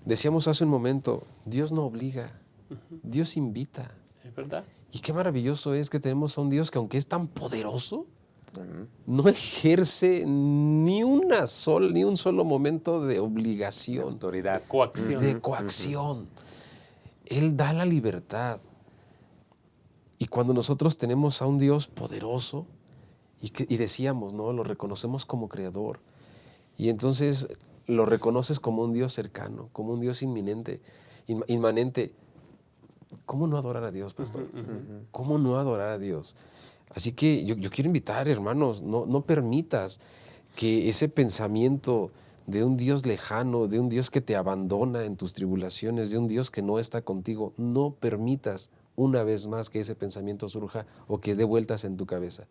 decíamos hace un momento, Dios no obliga, Dios invita. ¿Es verdad? Y qué maravilloso es que tenemos a un Dios que aunque es tan poderoso, no ejerce ni un solo momento de obligación, Autoridad. Coacción. de coacción. Él da la libertad. Y cuando nosotros tenemos a un Dios poderoso, y decíamos, ¿no? Lo reconocemos como creador. Y entonces lo reconoces como un Dios cercano, como un Dios inmanente. ¿Cómo no adorar a Dios, pastor? ¿Cómo no adorar a Dios? Así que yo quiero invitar, hermanos, no permitas que ese pensamiento de un Dios lejano, de un Dios que te abandona en tus tribulaciones, de un Dios que no está contigo, no permitas una vez más que ese pensamiento surja o que dé vueltas en tu cabeza,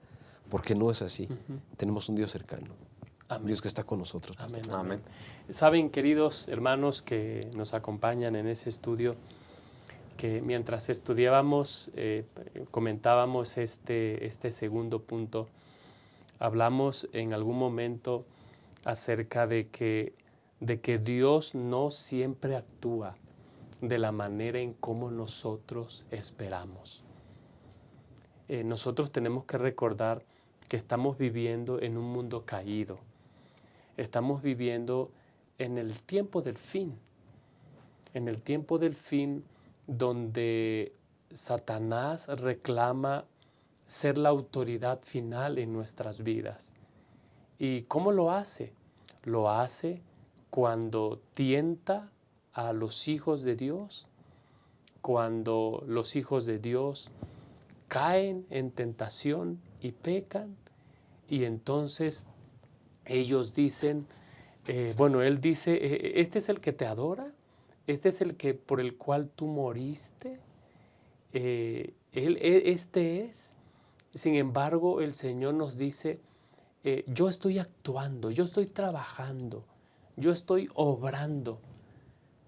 porque no es así. Tenemos un Dios cercano, Amén. un Dios que está con nosotros, pastor. Amén, amén. Amén. Saben, queridos hermanos que nos acompañan en ese estudio, que mientras estudiábamos, comentábamos este segundo punto, hablamos en algún momento acerca de que Dios no siempre actúa de la manera en cómo nosotros esperamos. Nosotros tenemos que recordar que estamos viviendo en un mundo caído. Estamos viviendo en el tiempo del fin. En el tiempo del fin donde Satanás reclama ser la autoridad final en nuestras vidas. ¿Y cómo lo hace? Lo hace cuando tienta a los hijos de Dios, cuando los hijos de Dios caen en tentación y pecan, y entonces ellos dicen, él dice, este es el que te adora, este es el que por el cual tú moriste, este es. Sin embargo, el Señor nos dice, yo estoy actuando, yo estoy trabajando, yo estoy obrando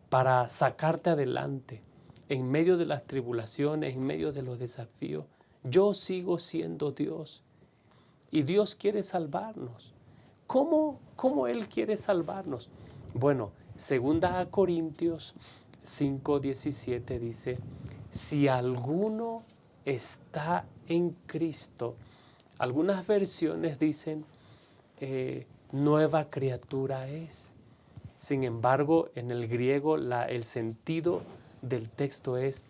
para sacarte adelante en medio de las tribulaciones, en medio de los desafíos. Yo sigo siendo Dios y Dios quiere salvarnos. ¿Cómo Él quiere salvarnos? Bueno, 2 Corintios 5:17 dice, si alguno está en Cristo, algunas versiones dicen, nueva criatura es. Sin embargo, en el griego el sentido del texto es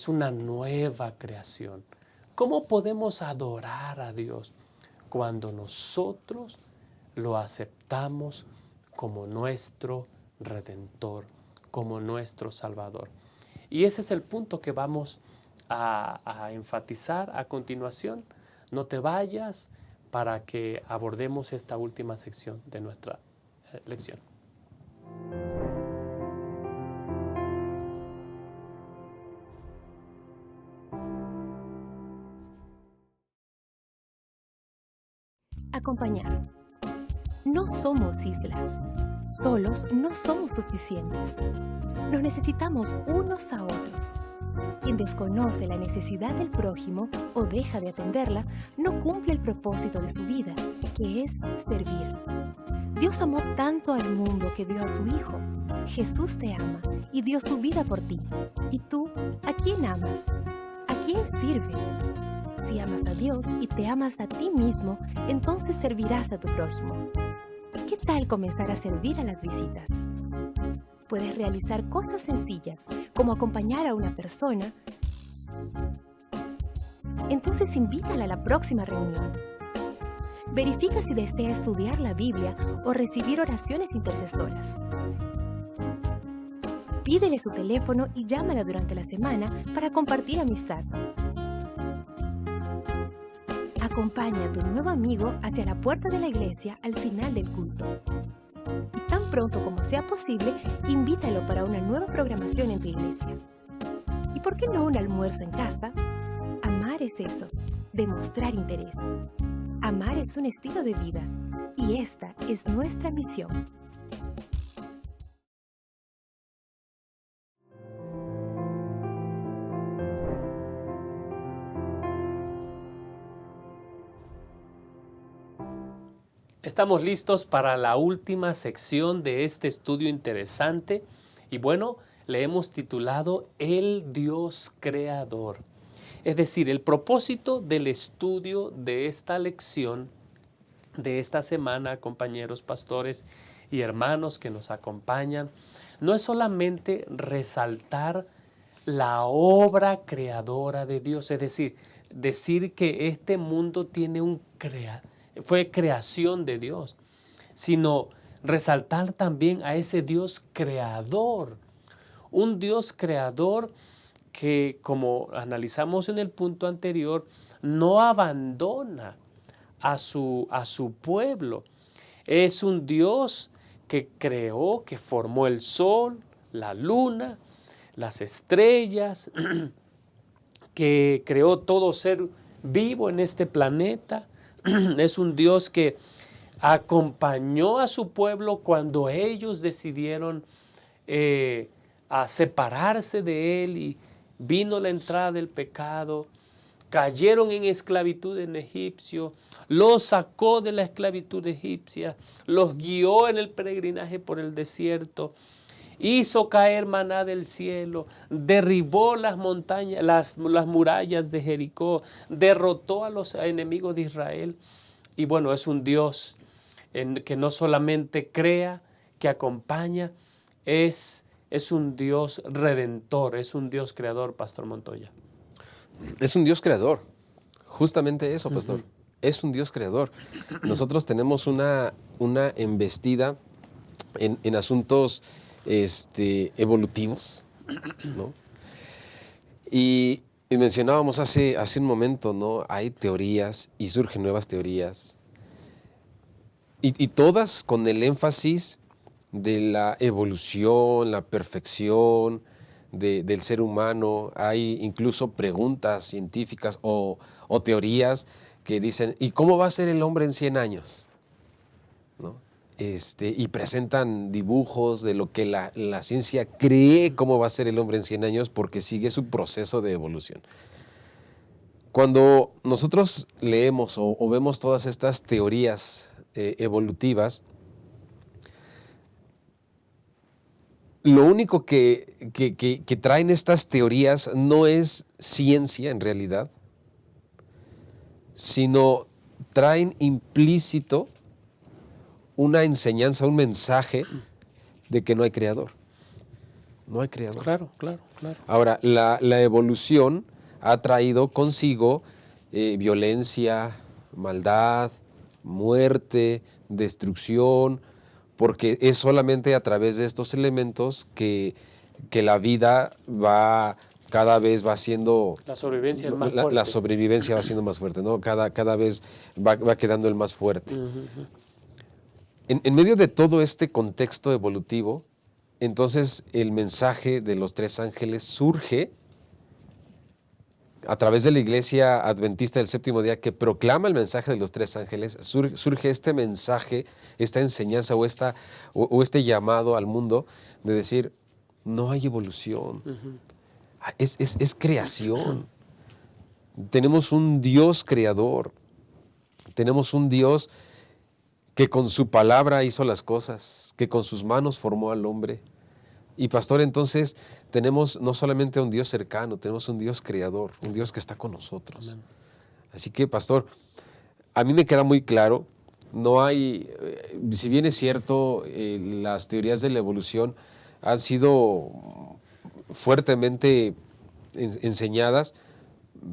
una nueva creación. ¿Cómo podemos adorar a Dios? Cuando nosotros lo aceptamos como nuestro Redentor, como nuestro Salvador. Y ese es el punto que vamos a enfatizar a continuación. No te vayas para que abordemos esta última sección de nuestra lección. Acompañar. No somos islas. Solos no somos suficientes. Nos necesitamos unos a otros. Quien desconoce la necesidad del prójimo o deja de atenderla, no cumple el propósito de su vida, que es servir. Dios amó tanto al mundo que dio a su Hijo. Jesús te ama y dio su vida por ti. ¿Y tú, a quién amas? ¿A quién sirves? Si amas a Dios y te amas a ti mismo, entonces servirás a tu prójimo. ¿Qué tal comenzar a servir a las visitas? puedes realizar cosas sencillas, como acompañar a una persona. Entonces invítala a la próxima reunión. Verifica si desea estudiar la Biblia o recibir oraciones intercesoras. Pídele su teléfono y llámala durante la semana para compartir amistad. Acompaña a tu nuevo amigo hacia la puerta de la iglesia al final del culto. Y tan pronto como sea posible, invítalo para una nueva programación en tu iglesia. ¿Y por qué no un almuerzo en casa? Amar es eso, demostrar interés. Amar es un estilo de vida y esta es nuestra misión. Estamos listos para la última sección de este estudio interesante y bueno, le hemos titulado El Dios Creador. Es decir, el propósito del estudio de esta lección, de esta semana, compañeros pastores y hermanos que nos acompañan, no es solamente resaltar la obra creadora de Dios, es decir que este mundo tiene fue creación de Dios, sino resaltar también a ese Dios creador, un Dios creador que, como analizamos en el punto anterior, no abandona a su pueblo. Es un Dios que creó, que formó el sol, la luna, las estrellas, que creó todo ser vivo en este planeta. Es un Dios que acompañó a su pueblo cuando ellos decidieron a separarse de Él y vino la entrada del pecado, cayeron en esclavitud en Egipcio, los sacó de la esclavitud egipcia, los guió en el peregrinaje por el desierto, hizo caer maná del cielo, derribó las montañas, las murallas de Jericó, derrotó a los enemigos de Israel. Y bueno, es un Dios que no solamente crea, que acompaña, es un Dios redentor, es un Dios creador, Pastor Montoya. Es un Dios creador, justamente eso, pastor. Es un Dios creador. Nosotros tenemos una embestida en asuntos evolutivos, ¿no? Y mencionábamos hace un momento, ¿no? Hay teorías y surgen nuevas teorías. Y todas con el énfasis de la evolución, la perfección del ser humano. Hay incluso preguntas científicas o teorías que dicen, ¿y cómo va a ser el hombre en 100 años? ¿No? Y presentan dibujos de lo que la ciencia cree cómo va a ser el hombre en 100 años porque sigue su proceso de evolución. Cuando nosotros leemos o vemos todas estas teorías evolutivas, lo único que traen estas teorías no es ciencia en realidad, sino traen implícito una enseñanza, un mensaje de que no hay creador. No hay creador. Claro. Ahora, la evolución ha traído consigo violencia, maldad, muerte, destrucción, porque es solamente a través de estos elementos que la vida cada vez va siendo... La sobrevivencia es más fuerte. La sobrevivencia va siendo más fuerte, ¿no? Cada vez va quedando el más fuerte. En medio de todo este contexto evolutivo, entonces el mensaje de los tres ángeles surge a través de la Iglesia Adventista del Séptimo Día, que proclama el mensaje de los tres ángeles. Surge este mensaje, esta enseñanza o este llamado al mundo de decir, no hay evolución, es creación. Tenemos un Dios creador, tenemos un Dios que con su palabra hizo las cosas, que con sus manos formó al hombre. Y pastor, entonces tenemos no solamente un Dios cercano, tenemos un Dios creador, un Dios que está con nosotros. Amén. Así que, pastor, a mí me queda muy claro, no hay, si bien es cierto, las teorías de la evolución han sido fuertemente enseñadas,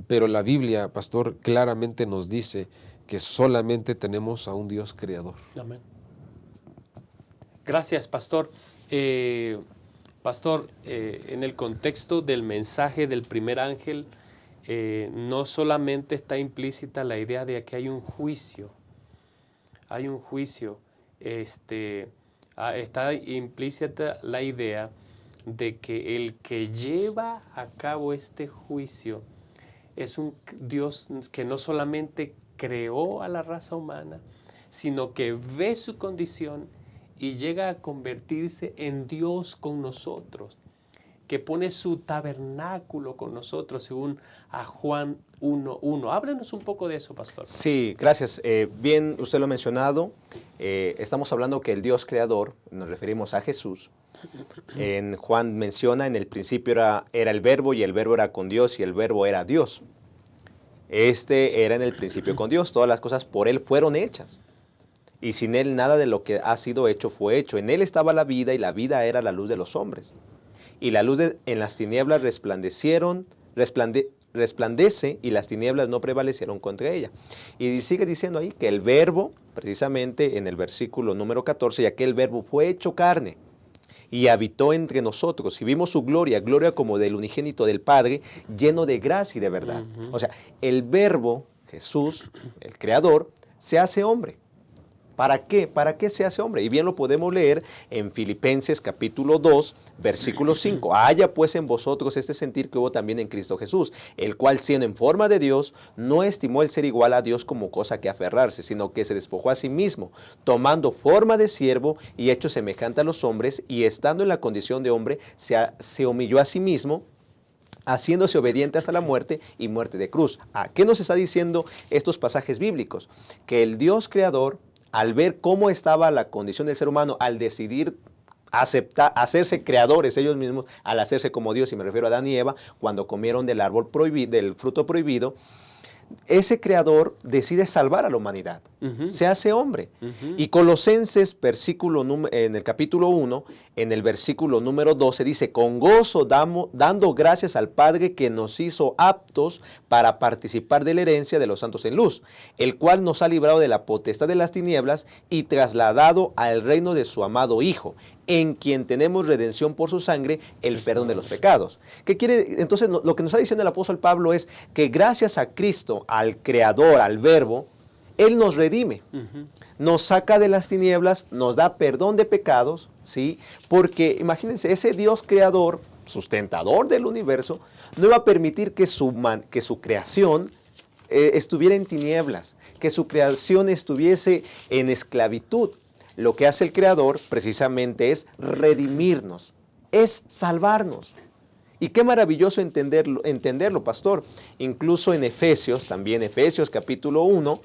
pero la Biblia, pastor, claramente nos dice que solamente tenemos a un Dios creador. Amén. Gracias, pastor. Pastor, en el contexto del mensaje del primer ángel, no solamente está implícita la idea de que hay un juicio, está implícita la idea de que el que lleva a cabo este juicio es un Dios que no solamente creó a la raza humana, sino que ve su condición y llega a convertirse en Dios con nosotros, que pone su tabernáculo con nosotros, según a Juan 1:1. Háblenos un poco de eso, pastor. Sí, gracias. Bien, usted lo ha mencionado. Estamos hablando que el Dios creador, nos referimos a Jesús. En Juan menciona, en el principio era el verbo, y el verbo era con Dios, y el verbo era Dios. Este era en el principio con Dios. Todas las cosas por Él fueron hechas. Y sin Él nada de lo que ha sido hecho fue hecho. En Él estaba la vida, y la vida era la luz de los hombres. Y la luz en las tinieblas resplandece, y las tinieblas no prevalecieron contra ella. Y sigue diciendo ahí que el verbo, precisamente en el versículo número 14, y aquel verbo fue hecho carne y habitó entre nosotros, y vimos su gloria, gloria como del unigénito del Padre, lleno de gracia y de verdad. O sea, el verbo, Jesús, el creador, se hace hombre. ¿Para qué? ¿Para qué se hace hombre? Y bien lo podemos leer en Filipenses capítulo 2, versículo 5. Haya pues en vosotros este sentir que hubo también en Cristo Jesús, el cual siendo en forma de Dios, no estimó el ser igual a Dios como cosa que aferrarse, sino que se despojó a sí mismo, tomando forma de siervo y hecho semejante a los hombres, y estando en la condición de hombre, se humilló a sí mismo, haciéndose obediente hasta la muerte y muerte de cruz. ¿A qué nos está diciendo estos pasajes bíblicos? Que el Dios creador, al ver cómo estaba la condición del ser humano, al decidir hacerse creadores ellos mismos, al hacerse como Dios, y me refiero a Adán y Eva, cuando comieron del árbol prohibido, del fruto prohibido, ese creador decide salvar a la humanidad. Se hace hombre. Y Colosenses, en el capítulo 1, en el versículo número 12, dice: con gozo dando gracias al Padre que nos hizo aptos para participar de la herencia de los santos en luz, el cual nos ha librado de la potestad de las tinieblas y trasladado al reino de su amado Hijo, en quien tenemos redención por su sangre, el perdón de los pecados. ¿Qué quiere? Entonces, lo que nos está diciendo el apóstol Pablo es que gracias a Cristo, al Creador, al Verbo, Él nos redime, nos saca de las tinieblas, nos da perdón de pecados, ¿sí? Porque imagínense, ese Dios creador, sustentador del universo, no iba a permitir que su creación estuviera en tinieblas, que su creación estuviese en esclavitud. Lo que hace el Creador precisamente es redimirnos, es salvarnos. Y qué maravilloso entenderlo, pastor. Incluso en Efesios, también Efesios capítulo 1,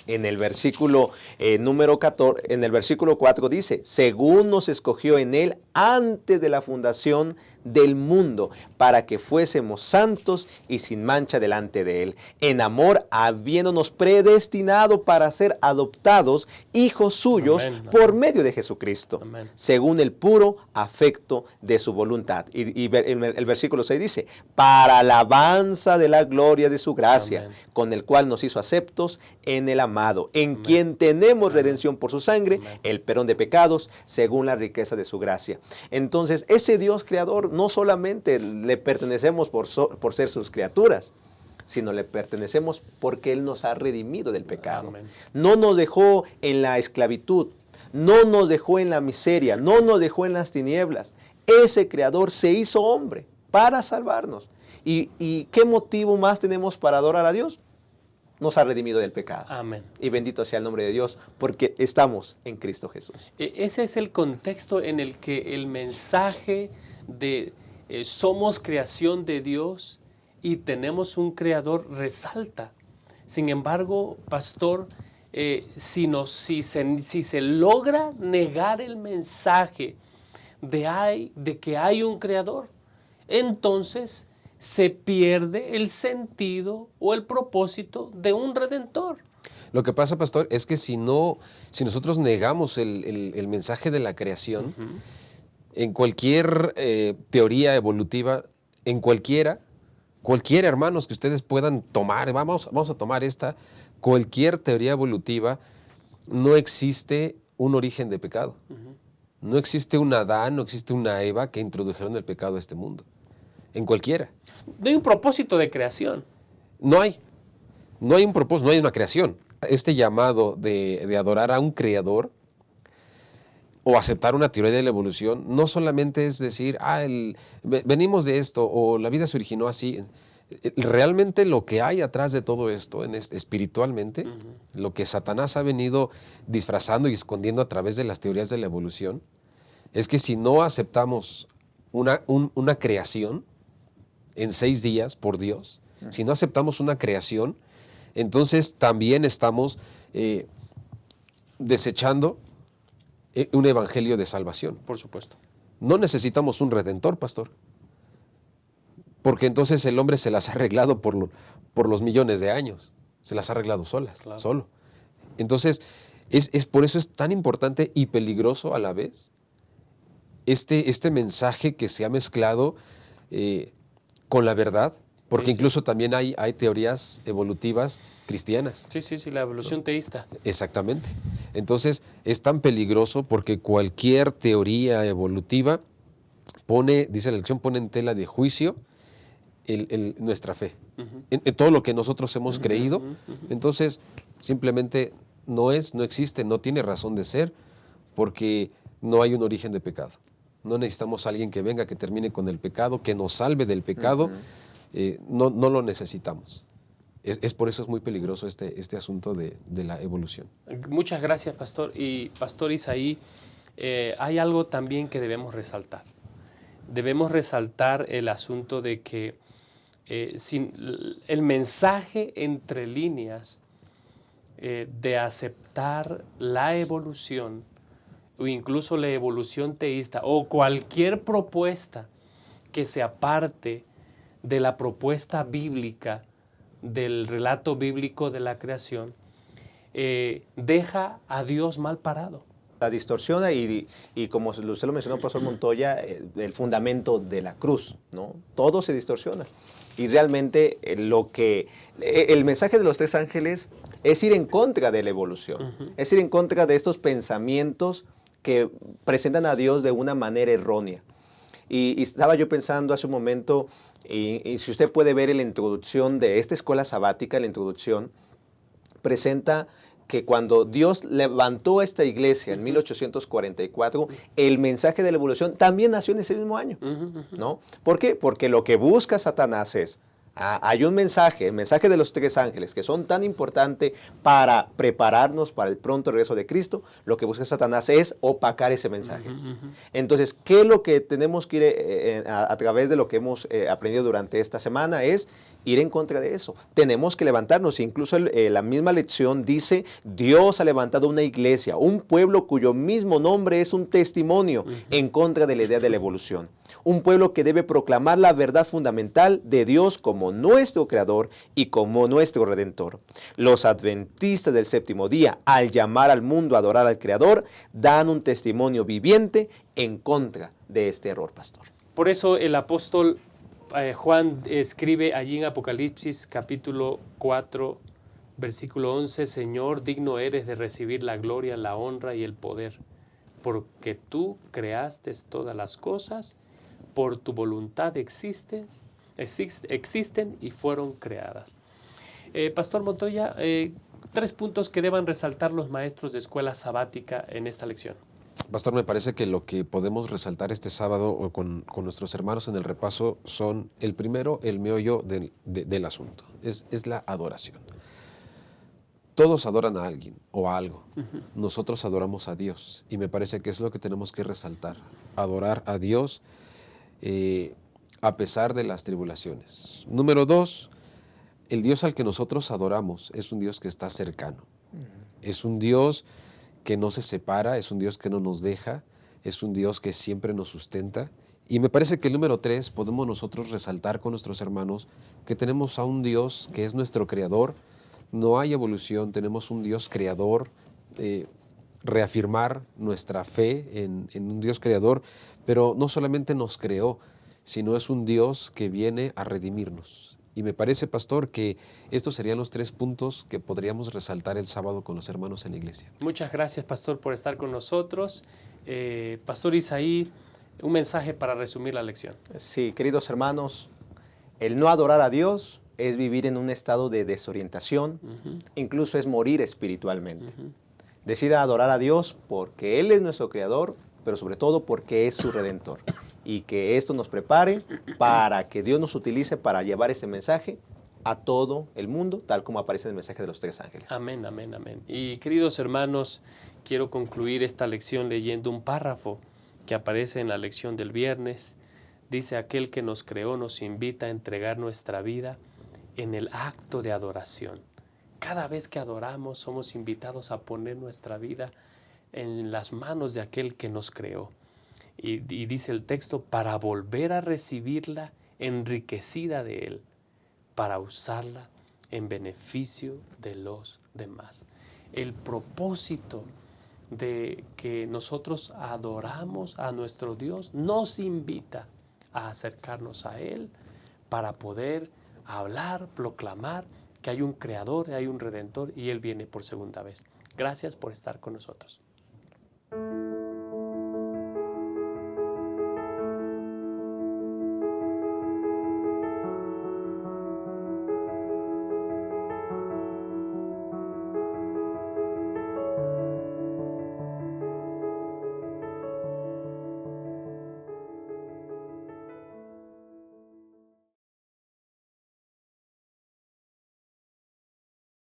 en el versículo número 14, en el versículo 4 dice: según nos escogió en Él antes de la fundación del mundo, para que fuésemos santos y sin mancha delante de Él, en amor habiéndonos predestinado para ser adoptados hijos suyos. Amén, por medio de Jesucristo, amén, según el puro afecto de su voluntad. Y el versículo 6 dice: para alabanza de la gloria de su gracia, amén, con el cual nos hizo aceptos en el amado, en amén, quien tenemos redención por su sangre, amén, el perdón de pecados, según la riqueza de su gracia. Entonces, ese Dios creador no solamente le pertenecemos por ser sus criaturas, sino le pertenecemos porque Él nos ha redimido del pecado. Amén. No nos dejó en la esclavitud, no nos dejó en la miseria, no nos dejó en las tinieblas. Ese Creador se hizo hombre para salvarnos. ¿Y qué motivo más tenemos para adorar a Dios? Nos ha redimido del pecado. Amén. Y bendito sea el nombre de Dios, porque estamos en Cristo Jesús. Ese es el contexto en el que el mensaje de somos creación de Dios y tenemos un Creador resalta. Sin embargo, pastor, si se logra negar el mensaje de que hay un Creador, entonces se pierde el sentido o el propósito de un Redentor. Lo que pasa, pastor, es que si nosotros negamos el mensaje de la creación, en cualquier teoría evolutiva, en cualquiera, hermanos, que ustedes puedan tomar, vamos a tomar cualquier teoría evolutiva, no existe un origen de pecado. No existe un Adán, no existe una Eva que introdujeron el pecado a este mundo. En cualquiera. No hay un propósito de creación. No hay un propósito, no hay una creación. Este llamado de adorar a un creador o aceptar una teoría de la evolución no solamente es decir, venimos de esto o la vida se originó así. Realmente lo que hay atrás de todo esto, espiritualmente, lo que Satanás ha venido disfrazando y escondiendo a través de las teorías de la evolución, es que si no aceptamos una creación en 6 días por Dios, si no aceptamos una creación, entonces también estamos desechando un evangelio de salvación. Por supuesto. No necesitamos un redentor, pastor, porque entonces el hombre se las ha arreglado por los millones de años, se las ha arreglado solo. Entonces, por eso es tan importante y peligroso a la vez este mensaje que se ha mezclado con la verdad, porque incluso también hay teorías evolutivas cristianas. Sí, la evolución teísta. Exactamente. Entonces, es tan peligroso porque cualquier teoría evolutiva dice la lección, pone en tela de juicio nuestra fe. En todo lo que nosotros hemos creído. Entonces, simplemente no existe, no tiene razón de ser, porque no hay un origen de pecado. No necesitamos a alguien que venga, que termine con el pecado, que nos salve del pecado. No lo necesitamos. Por eso es muy peligroso este asunto de la evolución. Muchas gracias, pastor. Y pastor Isaí, hay algo también que debemos resaltar. Debemos resaltar el asunto de que el mensaje entre líneas de aceptar la evolución o incluso la evolución teísta o cualquier propuesta que se aparte de la propuesta bíblica, del relato bíblico de la creación, deja a Dios mal parado. La distorsiona y como usted lo mencionó, pastor Montoya, el fundamento de la cruz, ¿no? Todo se distorsiona. Y realmente el mensaje de los 3 ángeles es ir en contra de la evolución, es ir en contra de estos pensamientos que presentan a Dios de una manera errónea. Y estaba yo pensando hace un momento, y si usted puede ver en la introducción de esta escuela sabática, la introducción presenta que cuando Dios levantó esta iglesia en 1844, el mensaje de la evolución también nació en ese mismo año, ¿no? ¿Por qué? Porque lo que busca Satanás es, hay un mensaje, el mensaje de los 3 ángeles, que son tan importantes para prepararnos para el pronto regreso de Cristo. Lo que busca Satanás es opacar ese mensaje. Entonces, ¿qué es lo que tenemos que ir a través de lo que hemos aprendido durante esta semana? Es ir en contra de eso. Tenemos que levantarnos. Incluso la misma lección dice, Dios ha levantado una iglesia, un pueblo cuyo mismo nombre es un testimonio en contra de la idea de la evolución. Un pueblo que debe proclamar la verdad fundamental de Dios como nuestro Creador y como nuestro Redentor. Los adventistas del séptimo día, al llamar al mundo a adorar al Creador, dan un testimonio viviente en contra de este error, pastor. Por eso el apóstol Juan escribe allí en Apocalipsis capítulo 4, versículo 11, Señor, digno eres de recibir la gloria, la honra y el poder, porque tú creaste todas las cosas, por tu voluntad existen y fueron creadas. Pastor Montoya, 3 puntos que deban resaltar los maestros de escuela sabática en esta lección. Pastor, me parece que lo que podemos resaltar este sábado con nuestros hermanos en el repaso son, el primero, el meollo del asunto, es la adoración. Todos adoran a alguien o a algo. Nosotros adoramos a Dios y me parece que es lo que tenemos que resaltar, adorar a Dios a pesar de las tribulaciones. Número 2, el Dios al que nosotros adoramos es un Dios que está cercano. Es un Dios que no se separa, es un Dios que no nos deja, es un Dios que siempre nos sustenta. Y me parece que el número 3, podemos nosotros resaltar con nuestros hermanos que tenemos a un Dios que es nuestro creador. No hay evolución, tenemos un Dios creador, reafirmar nuestra fe en un Dios creador, Pero no solamente nos creó, sino es un Dios que viene a redimirnos. Y me parece, pastor, que estos serían los 3 puntos que podríamos resaltar el sábado con los hermanos en la iglesia. Muchas gracias, pastor, por estar con nosotros. Pastor Isaí, un mensaje para resumir la lección. Sí, queridos hermanos, el no adorar a Dios es vivir en un estado de desorientación, incluso es morir espiritualmente. Decida adorar a Dios porque Él es nuestro Creador, pero sobre todo porque es su Redentor. Y que esto nos prepare para que Dios nos utilice para llevar este mensaje a todo el mundo, tal como aparece en el mensaje de los 3 ángeles. Amén, amén, amén. Y queridos hermanos, quiero concluir esta lección leyendo un párrafo que aparece en la lección del viernes. Dice: aquel que nos creó nos invita a entregar nuestra vida en el acto de adoración. Cada vez que adoramos somos invitados a poner nuestra vida en las manos de aquel que nos creó. Y dice el texto, para volver a recibirla enriquecida de Él, para usarla en beneficio de los demás. El propósito de que nosotros adoramos a nuestro Dios nos invita a acercarnos a Él para poder hablar, proclamar que hay un Creador, hay un Redentor y Él viene por segunda vez. Gracias por estar con nosotros.